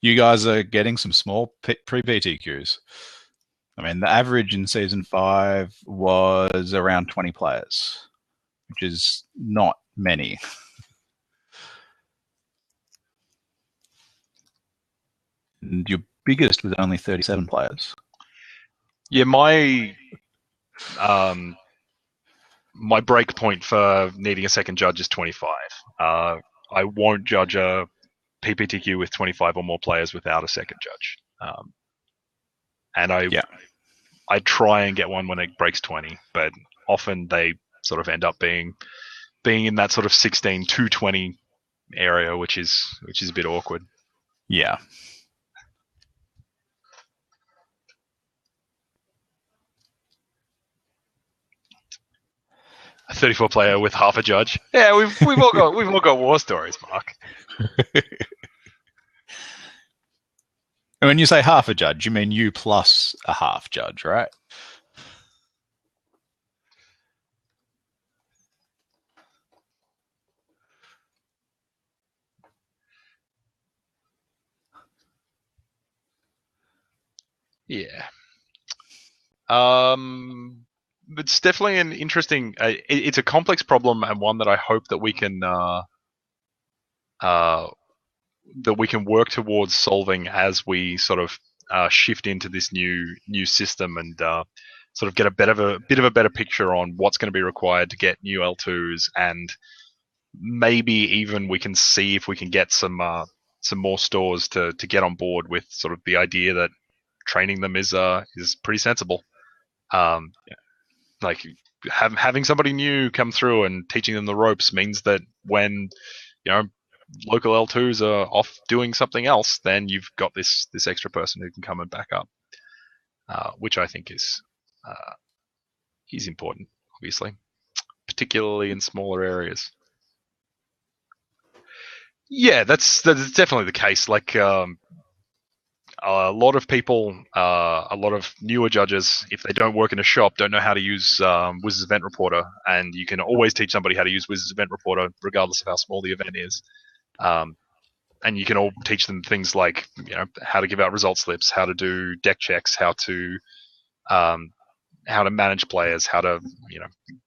you guys are getting some small pre-PTQs. I mean, the average in Season 5 was around 20 players, which is not many. And your biggest was only 37 players. Yeah, my break point for needing a second judge is 25. I won't judge a PPTQ with 25 or more players without a second judge. And I try and get one when it breaks 20, but often they sort of end up being in that sort of 16 to 20 area, which is a bit awkward. Yeah. A 34 player with half a judge. Yeah, we've all got war stories, Mark. And when you say half a judge, you mean you plus a half judge, right? Yeah. It's definitely an interesting. It's a complex problem and one that I hope that we can work towards solving as we sort of shift into this new system and sort of get a bit of a better picture on what's going to be required to get new L2s, and maybe even we can see if we can get some more stores to get on board with sort of the idea that training them is pretty sensible. Like having somebody new come through and teaching them the ropes means that when local L2s are off doing something else, then you've got this extra person who can come and back up, which I think is important, obviously, particularly in smaller areas. Yeah, that's definitely the case. Like a lot of people, a lot of newer judges, if they don't work in a shop, don't know how to use Wizards Event Reporter, and you can always teach somebody how to use Wizards Event Reporter, regardless of how small the event is. And you can all teach them things like how to give out result slips, how to do deck checks, how to manage players, how to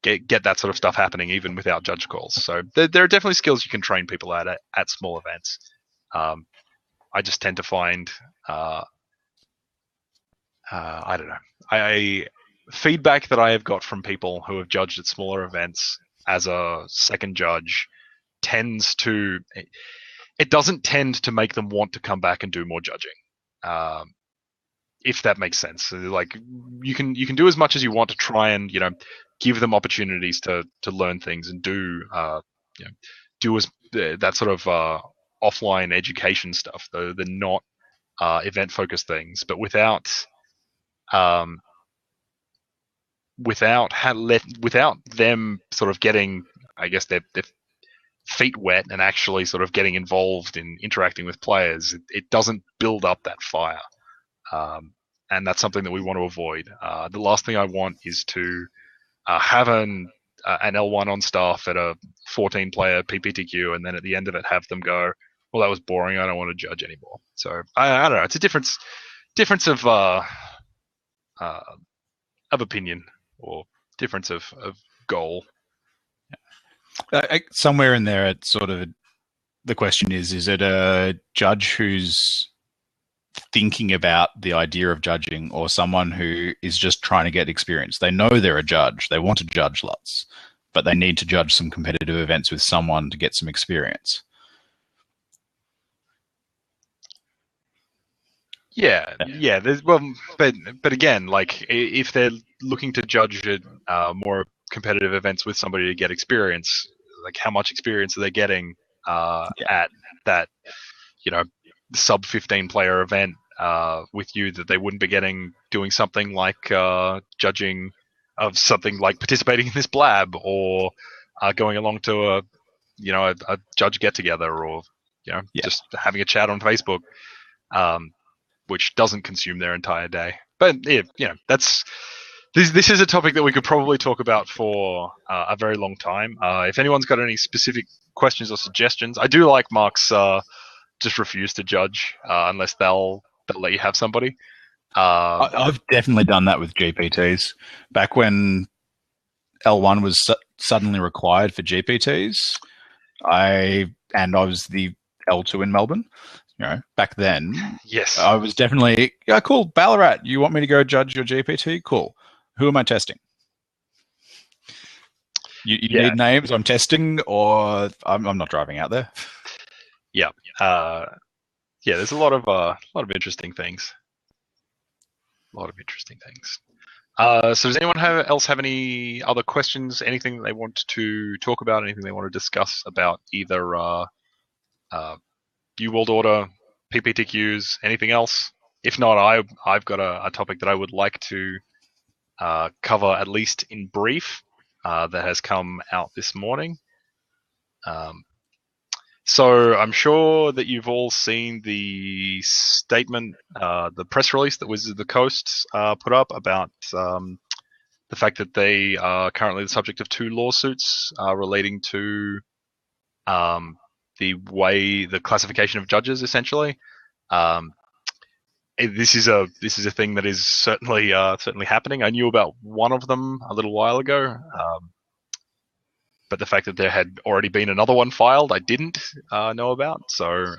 get that sort of stuff happening even without judge calls. So there are definitely skills you can train people at small events. I just tend to find I don't know. Feedback that I have got from people who have judged at smaller events as a second judge tends to. It doesn't tend to make them want to come back and do more judging, if that makes sense. Like you can do as much as you want to try and give them opportunities to learn things and do that sort of offline education stuff, the not event focused things, but without them sort of getting, I guess, their feet wet and actually sort of getting involved in interacting with players, it doesn't build up that fire. And that's something that we want to avoid. The last thing I want is to have an L1 on staff at a 14-player PPTQ, and then at the end of it have them go, well, that was boring, I don't want to judge anymore. So I don't know, it's a difference of opinion, or difference of goal. Somewhere in there, it's sort of the question is it a judge who's thinking about the idea of judging, or someone who is just trying to get experience? They know they're a judge, they want to judge lots, but they need to judge some competitive events with someone to get some experience. Yeah. But again, like if they're looking to judge at more competitive events with somebody to get experience, like how much experience are they getting at that sub 15-player event with you that they wouldn't be getting doing something like judging of something like participating in this blab, or going along to a judge get together, or just having a chat on Facebook, which doesn't consume their entire day. But that's this is a topic that we could probably talk about for a very long time. If anyone's got any specific questions or suggestions, I do like Mark's just refuse to judge unless they'll let you have somebody. I've definitely done that with GPTs. Back when L1 was suddenly required for GPTs, I was the L2 in Melbourne. Back then, yes, I was definitely, cool, Ballarat, you want me to go judge your GPT? Cool. Who am I testing? You need names, I'm testing, or I'm not driving out there. Yeah. There's a lot of interesting things. So does anyone else have any other questions? Anything they want to talk about? Anything they want to discuss about either New World Order, PPTQs, anything else? If not, I've got a topic that I would like to cover, at least in brief, that has come out this morning. So I'm sure that you've all seen the statement, the press release that Wizards of the Coast put up about the fact that they are currently the subject of 2 lawsuits relating to the classification of judges, essentially. this is a thing that is certainly happening. I knew about one of them a little while ago, but the fact that there had already been another one filed, I didn't know about. So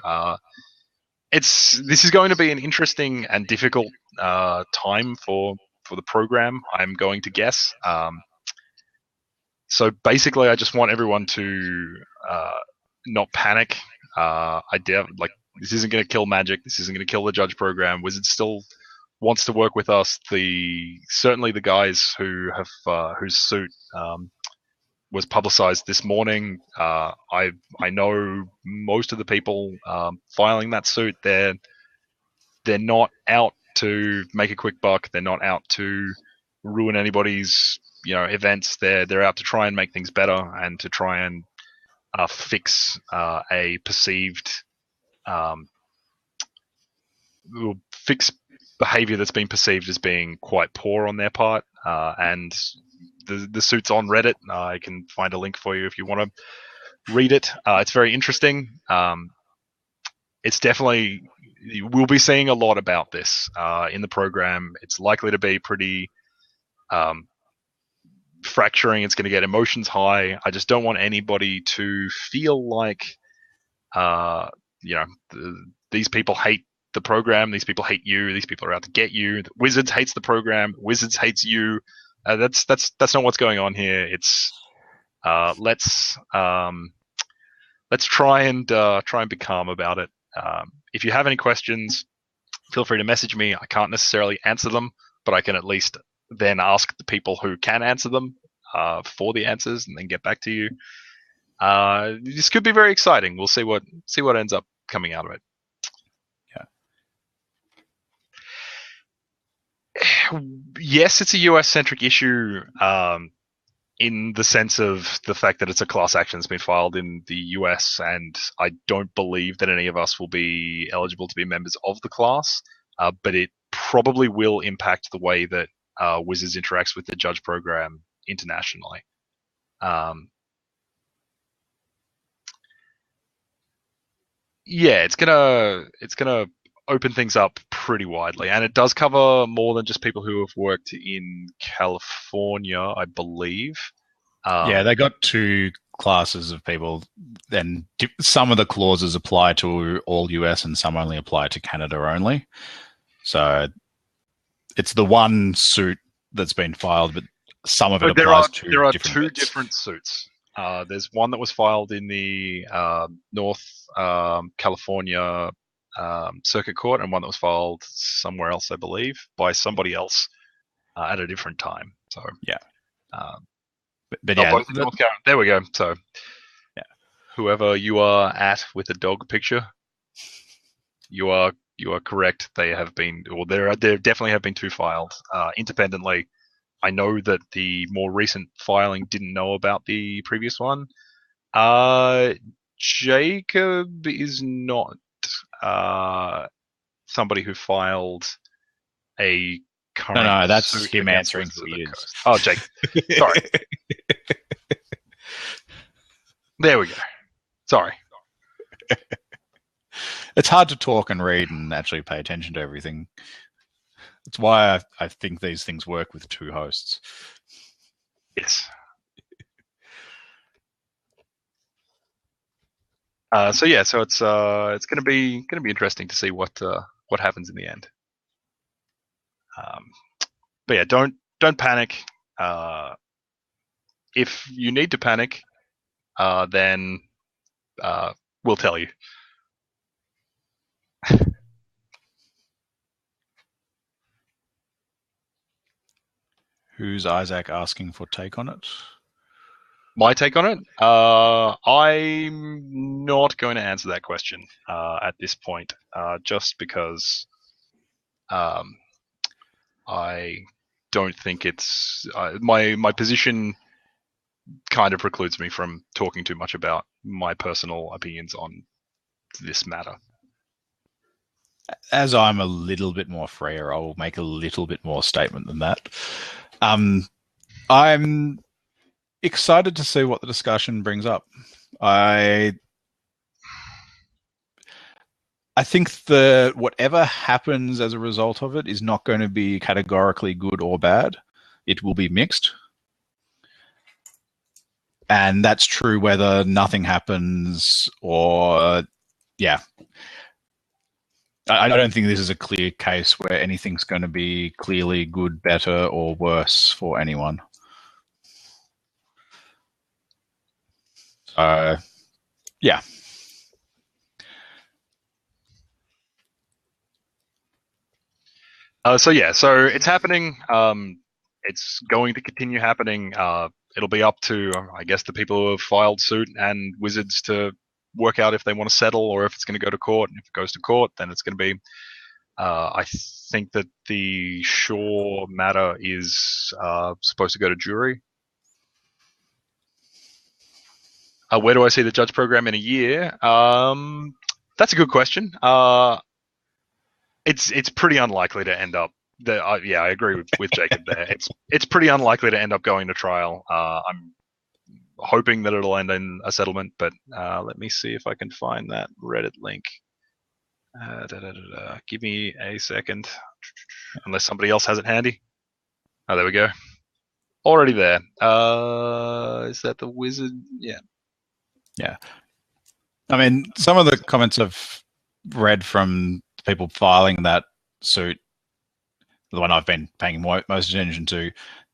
this is going to be an interesting and difficult time for the program, I'm going to guess. So basically, I just want everyone to not panic. This isn't going to kill Magic. This isn't going to kill the Judge program. Wizards still wants to work with us. Certainly the guys who have whose suit was publicized this morning. I know most of the people filing that suit. They're not out to make a quick buck. They're not out to ruin anybody's events. They're out to try and make things better and to try and fix a perceived fix behavior that's been perceived as being quite poor on their part. And the suit's on Reddit. I can find a link for you if you want to read it. It's very interesting. It's definitely, we'll be seeing a lot about this in the program. It's likely to be pretty fracturing. It's going to get emotions high. I just don't want anybody to feel like these people hate the program. These people hate you. These people are out to get you. Wizards hates the program. Wizards hates you. That's not what's going on here. It's let's try and be calm about it. If you have any questions, feel free to message me. I can't necessarily answer them, but I can at least then ask the people who can answer them for the answers, and then get back to you. This could be very exciting. We'll see what ends up coming out of it. Yeah. Yes, it's a US-centric issue in the sense of the fact that it's a class action that's been filed in the US, and I don't believe that any of us will be eligible to be members of the class, but it probably will impact the way that Wizards interacts with the Judge program internationally. Yeah, it's gonna open things up pretty widely, and it does cover more than just people who have worked in California, I believe. Yeah, they got two classes of people, and some of the clauses apply to all US and some only apply to Canada only. So it's the one suit that's been filed, but some of it applies to there are different two bits. different suits. There's one that was filed in the North California Circuit Court, and one that was filed somewhere else, I believe, by somebody else at a different time. So yeah, but yeah, both in North Carolina. There we go. So yeah, whoever you are at with a dog picture, you are correct. They have been, or there definitely have been two filed independently. I know that the more recent filing didn't know about the previous one. Jacob is not somebody who filed a current. No, that's him answering who he is. Oh, Jacob. Sorry. There we go. Sorry. It's hard to talk and read and actually pay attention to everything. That's why I think these things work with two hosts. Yes. So it's going to be interesting to see what happens in the end. But yeah, don't panic. If you need to panic, then we'll tell you. Who's Isaac asking for take on it? My take on it? I'm not going to answer that question at this point, just because I don't think it's my position kind of precludes me from talking too much about my personal opinions on this matter. As I'm a little bit more freer, I will make a little bit more statement than that. I'm excited to see what the discussion brings up. I I think whatever happens as a result of it is not going to be categorically good or bad. It will be mixed. And that's true whether nothing happens or, yeah. I don't think this is a clear case where anything's going to be clearly good, better, or worse for anyone. Yeah. So it's happening. It's going to continue happening. It'll be up to, I guess, the people who have filed suit and Wizards to work out if they want to settle or if it's going to go to court. And if it goes to court, then it's going to be. I think that the Shaw matter is supposed to go to jury. Where do I see the judge program in a year? That's a good question. It's pretty unlikely to end up. I agree with Jacob there. It's pretty unlikely to end up going to trial. I'm hoping that it'll end in a settlement, but let me see if I can find that Reddit link. Give me a second, unless somebody else has it handy. Oh, there we go. Already there. Is that the wizard? Yeah. Yeah. I mean, some of the comments I've read from people filing that suit, the one I've been paying most attention to,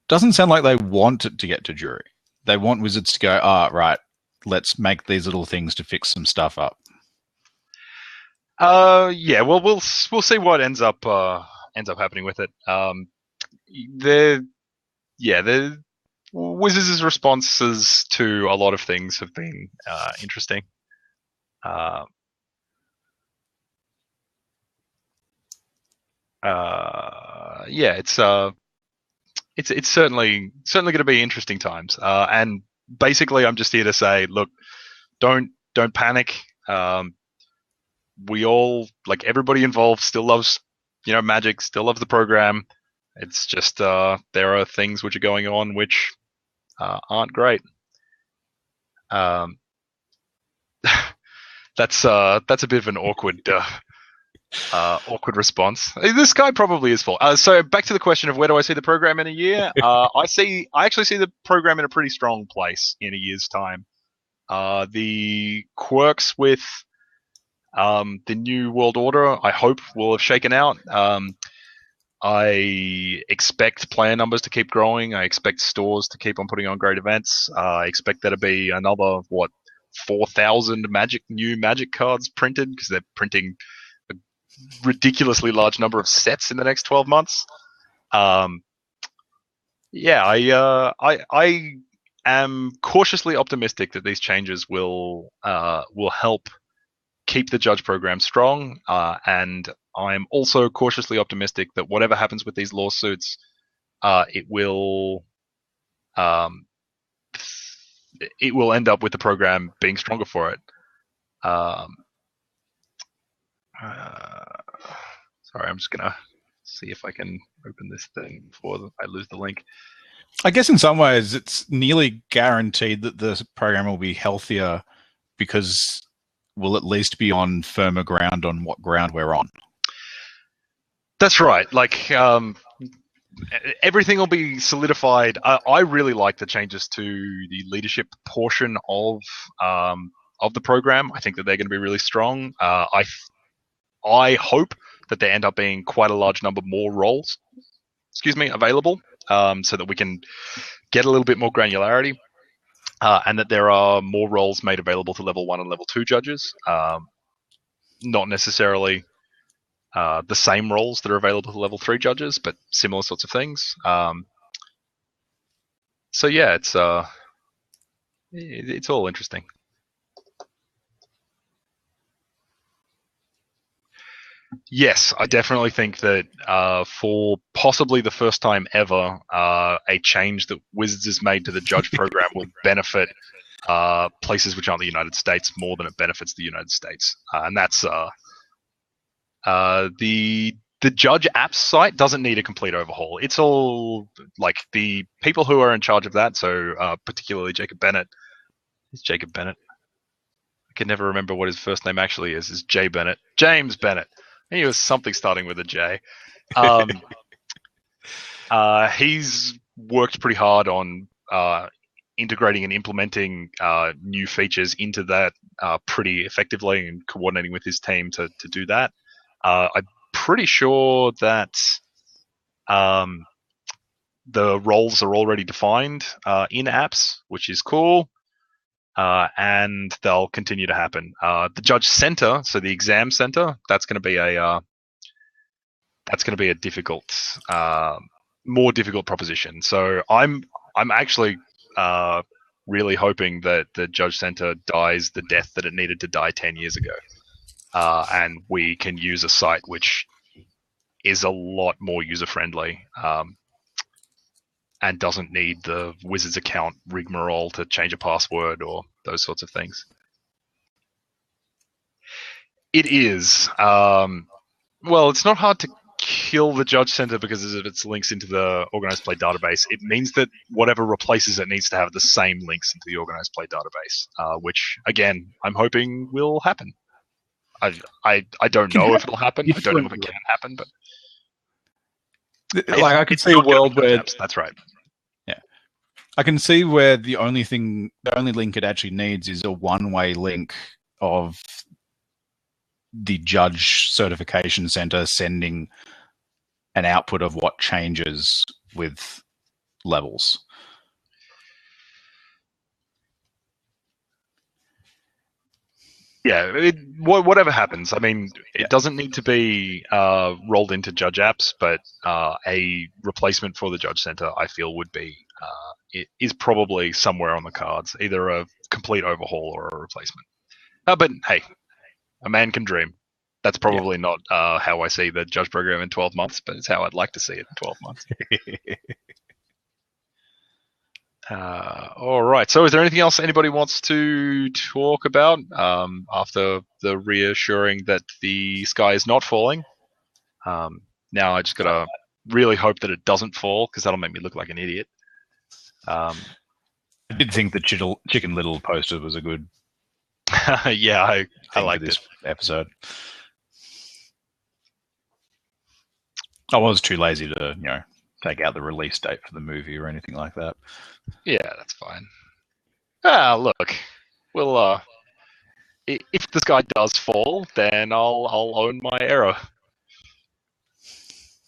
doesn't sound like they want it to get to jury. They want Wizards to go, right, let's make these little things to fix some stuff up. Yeah. Well, we'll see what ends up happening with it. The Wizards' responses to a lot of things have been interesting. It's certainly going to be interesting times. And basically, I'm just here to say, look, don't panic. We all, like, everybody involved still loves, Magic, still loves the program. It's just there are things which are going on which aren't great. That's a bit of an awkward response. This guy probably is full. So back to the question of where do I see the program in a year? I actually see the program in a pretty strong place in a year's time. The quirks with the new world order, I hope, will have shaken out. I expect player numbers to keep growing. I expect stores to keep on putting on great events. I expect there to be another 4,000 new Magic cards printed, because they're printing a ridiculously large number of sets in the next 12 months. I am cautiously optimistic that these changes will help keep the judge program strong, and I'm also cautiously optimistic that whatever happens with these lawsuits, it will end up with the program being stronger for it. Sorry, I'm just gonna see if I can open this thing before I lose the link. I guess in some ways it's nearly guaranteed that the program will be healthier because we'll at least be on firmer ground on what ground we're on. That's right. Like, everything will be solidified. I really like the changes to the leadership portion of the program. I think that they're going to be really strong. I hope that there end up being quite a large number more roles, available, so that we can get a little bit more granularity, and that there are more roles made available to level 1 and level 2 judges. Not necessarily the same roles that are available to level 3 judges, but similar sorts of things. It's all interesting. Yes, I definitely think that for possibly the first time ever, a change that Wizards has made to the judge program will benefit places which aren't the United States more than it benefits the United States. And that's the judge apps site doesn't need a complete overhaul. It's all, like, the people who are in charge of that, so particularly Jacob Bennett. Is Jacob Bennett? I can never remember what his first name actually is Jay Bennett. James Bennett. He was something starting with a J. He's worked pretty hard on integrating and implementing new features into that pretty effectively and coordinating with his team to do that. I'm pretty sure that the roles are already defined in apps, which is cool. And they'll continue to happen. The Judge Center, so the exam center, that's going to be a difficult, more difficult proposition. So I'm actually really hoping that the Judge Center dies the death that it needed to die 10 years ago, and we can use a site which is a lot more user friendly. And doesn't need the Wizards account rigmarole to change a password or those sorts of things. It is. Well, it's not hard to kill the Judge Center because of its links into the Organized Play database. It means that whatever replaces it needs to have the same links into the Organized Play database, which, again, I'm hoping will happen. I don't know if it'll happen. I don't know if it can happen, but... Like, I could see a world where... That's right. Yeah. I can see where the only link it actually needs is a one-way link of the Judge Certification Center sending an output of what changes with levels. Yeah, whatever happens. I mean, it doesn't need to be rolled into Judge apps, but a replacement for the Judge Center, I feel, would be it is probably somewhere on the cards, either a complete overhaul or a replacement. But hey, a man can dream. That's probably not how I see the Judge program in 12 months, but it's how I'd like to see it in 12 months. All right. So is there anything else anybody wants to talk about after the reassuring that the sky is not falling? Now I just got to really hope that it doesn't fall because that'll make me look like an idiot. I did think the Chicken Little poster was a good yeah, I like this episode. I was too lazy to, take out the release date for the movie or anything like that. Yeah, that's fine. Look, we'll if the sky does fall, then I'll own my error.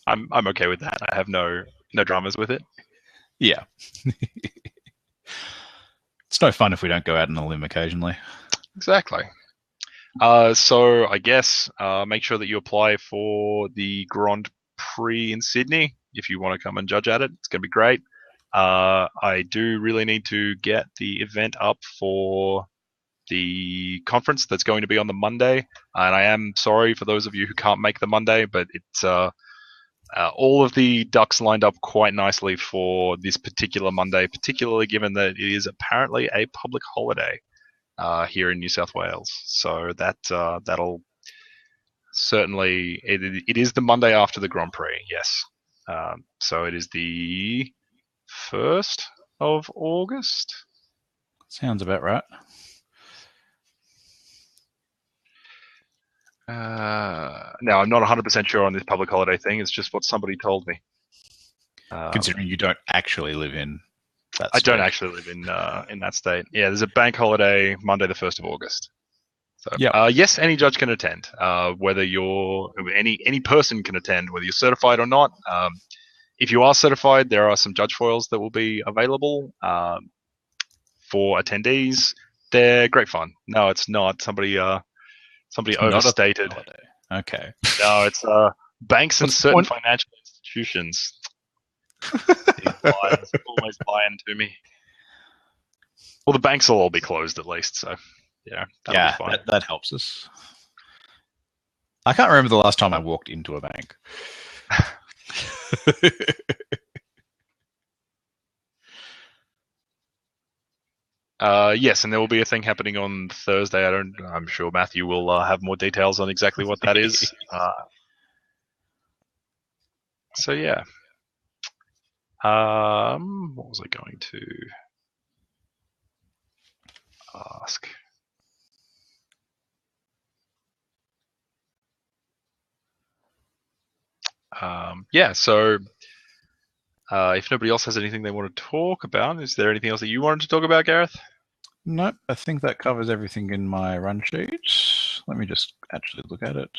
I'm okay with that. I have no dramas with it. Yeah. It's no fun if we don't go out on a limb occasionally. Exactly. So I guess make sure that you apply for the Grand Prix in Sydney if you want to come and judge at it. It's going to be great. I do really need to get the event up for the conference that's going to be on the Monday, and I am sorry for those of you who can't make the Monday, but it's all of the ducks lined up quite nicely for this particular Monday, particularly given that it is apparently a public holiday here in New South Wales. So that'll certainly it is the Monday after the Grand Prix. Yes, so it is the 1st of August. Sounds about right. Now, I'm not 100% sure on this public holiday thing. It's just what somebody told me. Considering you don't actually live in that state. I don't actually live in that state. Yeah, there's a bank holiday Monday, the 1st of August. So, yes, any judge can attend. Whether you're any person can attend, whether you're certified or not. If you are certified, there are some judge foils that will be available for attendees. They're great fun. No, it's not. Somebody overstated. Okay. No, it's banks and certain financial institutions. Always lying to me. Well, the banks will all be closed at least, so that'll be fine. That helps us. I can't remember the last time I walked into a bank. Yes, and there will be a thing happening on Thursday. I'm sure Matthew will have more details on exactly what that is. So yeah. What was I going to ask? Yeah, so if nobody else has anything they want to talk about, is there anything else that you wanted to talk about, Gareth? Nope, I think that covers everything in my run sheet. Let me just actually look at it.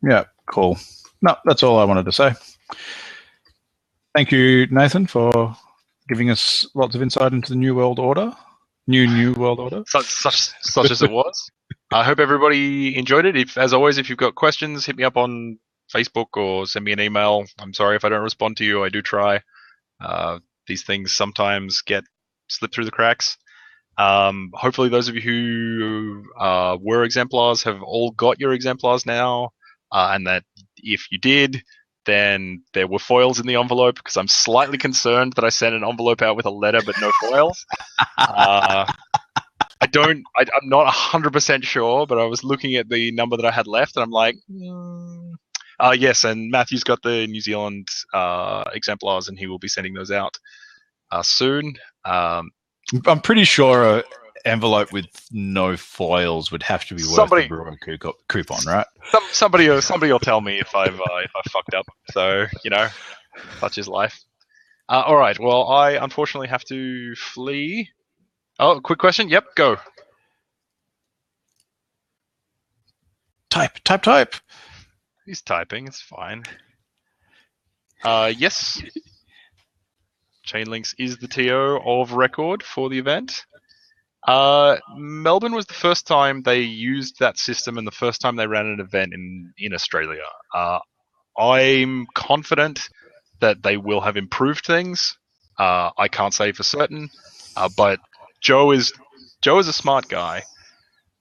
Yeah, cool. No, that's all I wanted to say. Thank you, Nathan, for giving us lots of insight into the New World Order. New World Order. Such as it was. I hope everybody enjoyed it. As always, if you've got questions, hit me up on Facebook or send me an email. I'm sorry if I don't respond to you. I do try. These things sometimes get slipped through the cracks. Hopefully, those of you who were exemplars have all got your exemplars now, and that if you did, then there were foils in the envelope, because I'm slightly concerned that I sent an envelope out with a letter but no foils. I'm not 100% sure, but I was looking at the number that I had left, and I'm like, yes, and Matthew's got the New Zealand exemplars, and he will be sending those out soon. I'm pretty sure an envelope with no foils would have to be worth the Brewer coupon, right? Somebody will tell me if I fucked up. So such is life. All right. Well, I unfortunately have to flee. Oh, quick question. Yep, go. Type. He's typing. It's fine. Yes. Chainlinks is the TO of record for the event. Melbourne was the first time they used that system and the first time they ran an event in Australia. I'm confident that they will have improved things. I can't say for certain, but Joe is a smart guy,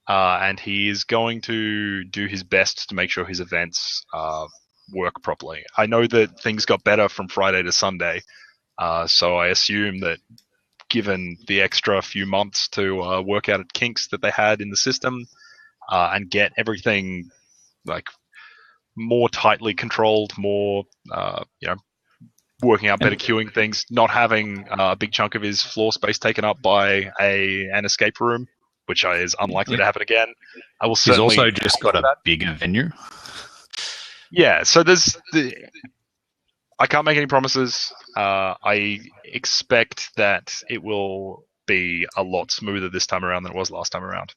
and he is going to do his best to make sure his events work properly. I know that things got better from Friday to Sunday, so I assume that given the extra few months to work out kinks that they had in the system and get everything like more tightly controlled, more working out better queuing things, not having a big chunk of his floor space taken up by an escape room, which is unlikely to happen again. I will certainly. He's also just got a bigger venue. Yeah, so I can't make any promises. I expect that it will be a lot smoother this time around than it was last time around.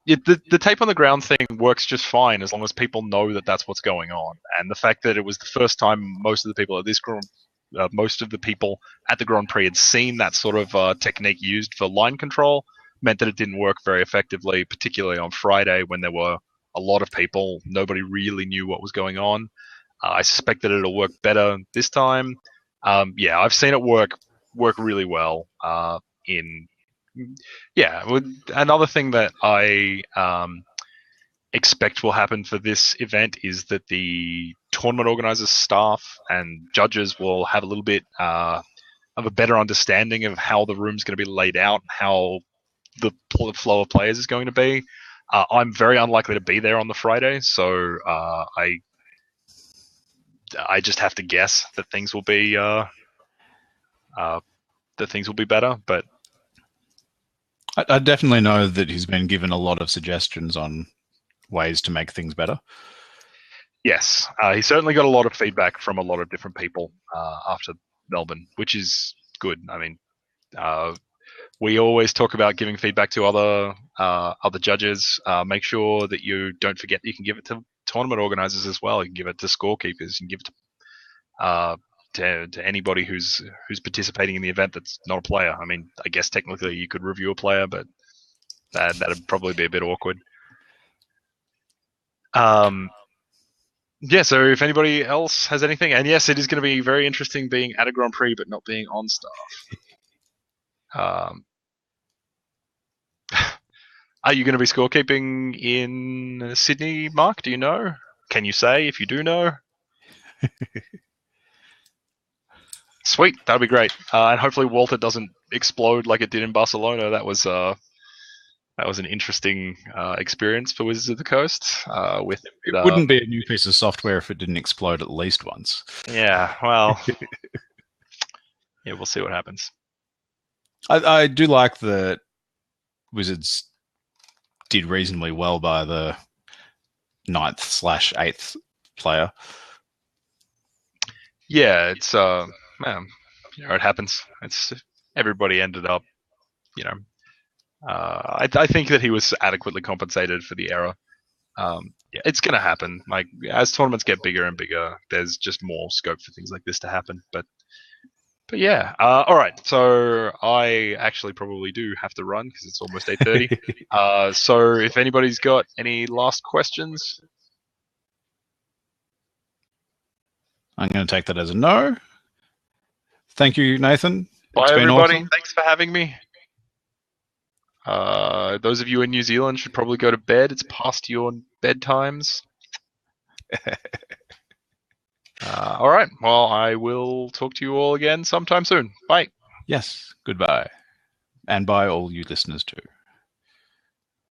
The tape on the ground thing works just fine as long as people know that that's what's going on. And the fact that it was the first time most of the people at the Grand Prix had seen that sort of technique used for line control meant that it didn't work very effectively, particularly on Friday when there were a lot of people. Nobody really knew what was going on. I suspect that it'll work better this time. I've seen it work really well. Another thing that I expect will happen for this event is that the tournament organizers, staff, and judges will have a little bit of a better understanding of how the room's going to be laid out, how the flow of players is going to be. I'm very unlikely to be there on the Friday, so I just have to guess that things will be better. But I definitely know that he's been given a lot of suggestions on ways to make things better. Yes, he certainly got a lot of feedback from a lot of different people after Melbourne, which is good. I mean, we always talk about giving feedback to other judges. Make sure that you don't forget that you can give it to tournament organizers as well. You can give it to scorekeepers. You can give it to anybody who's participating in the event that's not a player. I mean, I guess technically you could review a player, but that'd probably be a bit awkward. So if anybody else has anything, and yes, it is going to be very interesting being at a Grand Prix but not being on staff. Are you going to be scorekeeping in Sydney, Mark? Do you know? Can you say if you do know? Sweet, that'll be great. And hopefully Walter doesn't explode like it did in Barcelona. That was an interesting experience for Wizards of the Coast. It wouldn't be a new piece of software if it didn't explode at least once. Yeah, well, yeah, we'll see what happens. I do like that Wizards did reasonably well by the 9th/8th player. Yeah, it's man, it happens. It's everybody ended up, I think that he was adequately compensated for the error. Yeah, it's gonna happen. Like as tournaments get bigger and bigger, there's just more scope for things like this to happen. But yeah, all right. So I actually probably do have to run because it's almost 8:30. So if anybody's got any last questions, I'm going to take that as a no. Thank you, Nathan. bye It's been everybody. awesome. Thanks for having me. Those of you in New Zealand should probably go to bed. It's past your bedtimes. All right. Well, I will talk to you all again sometime soon. Bye. Yes, goodbye. And bye all you listeners too.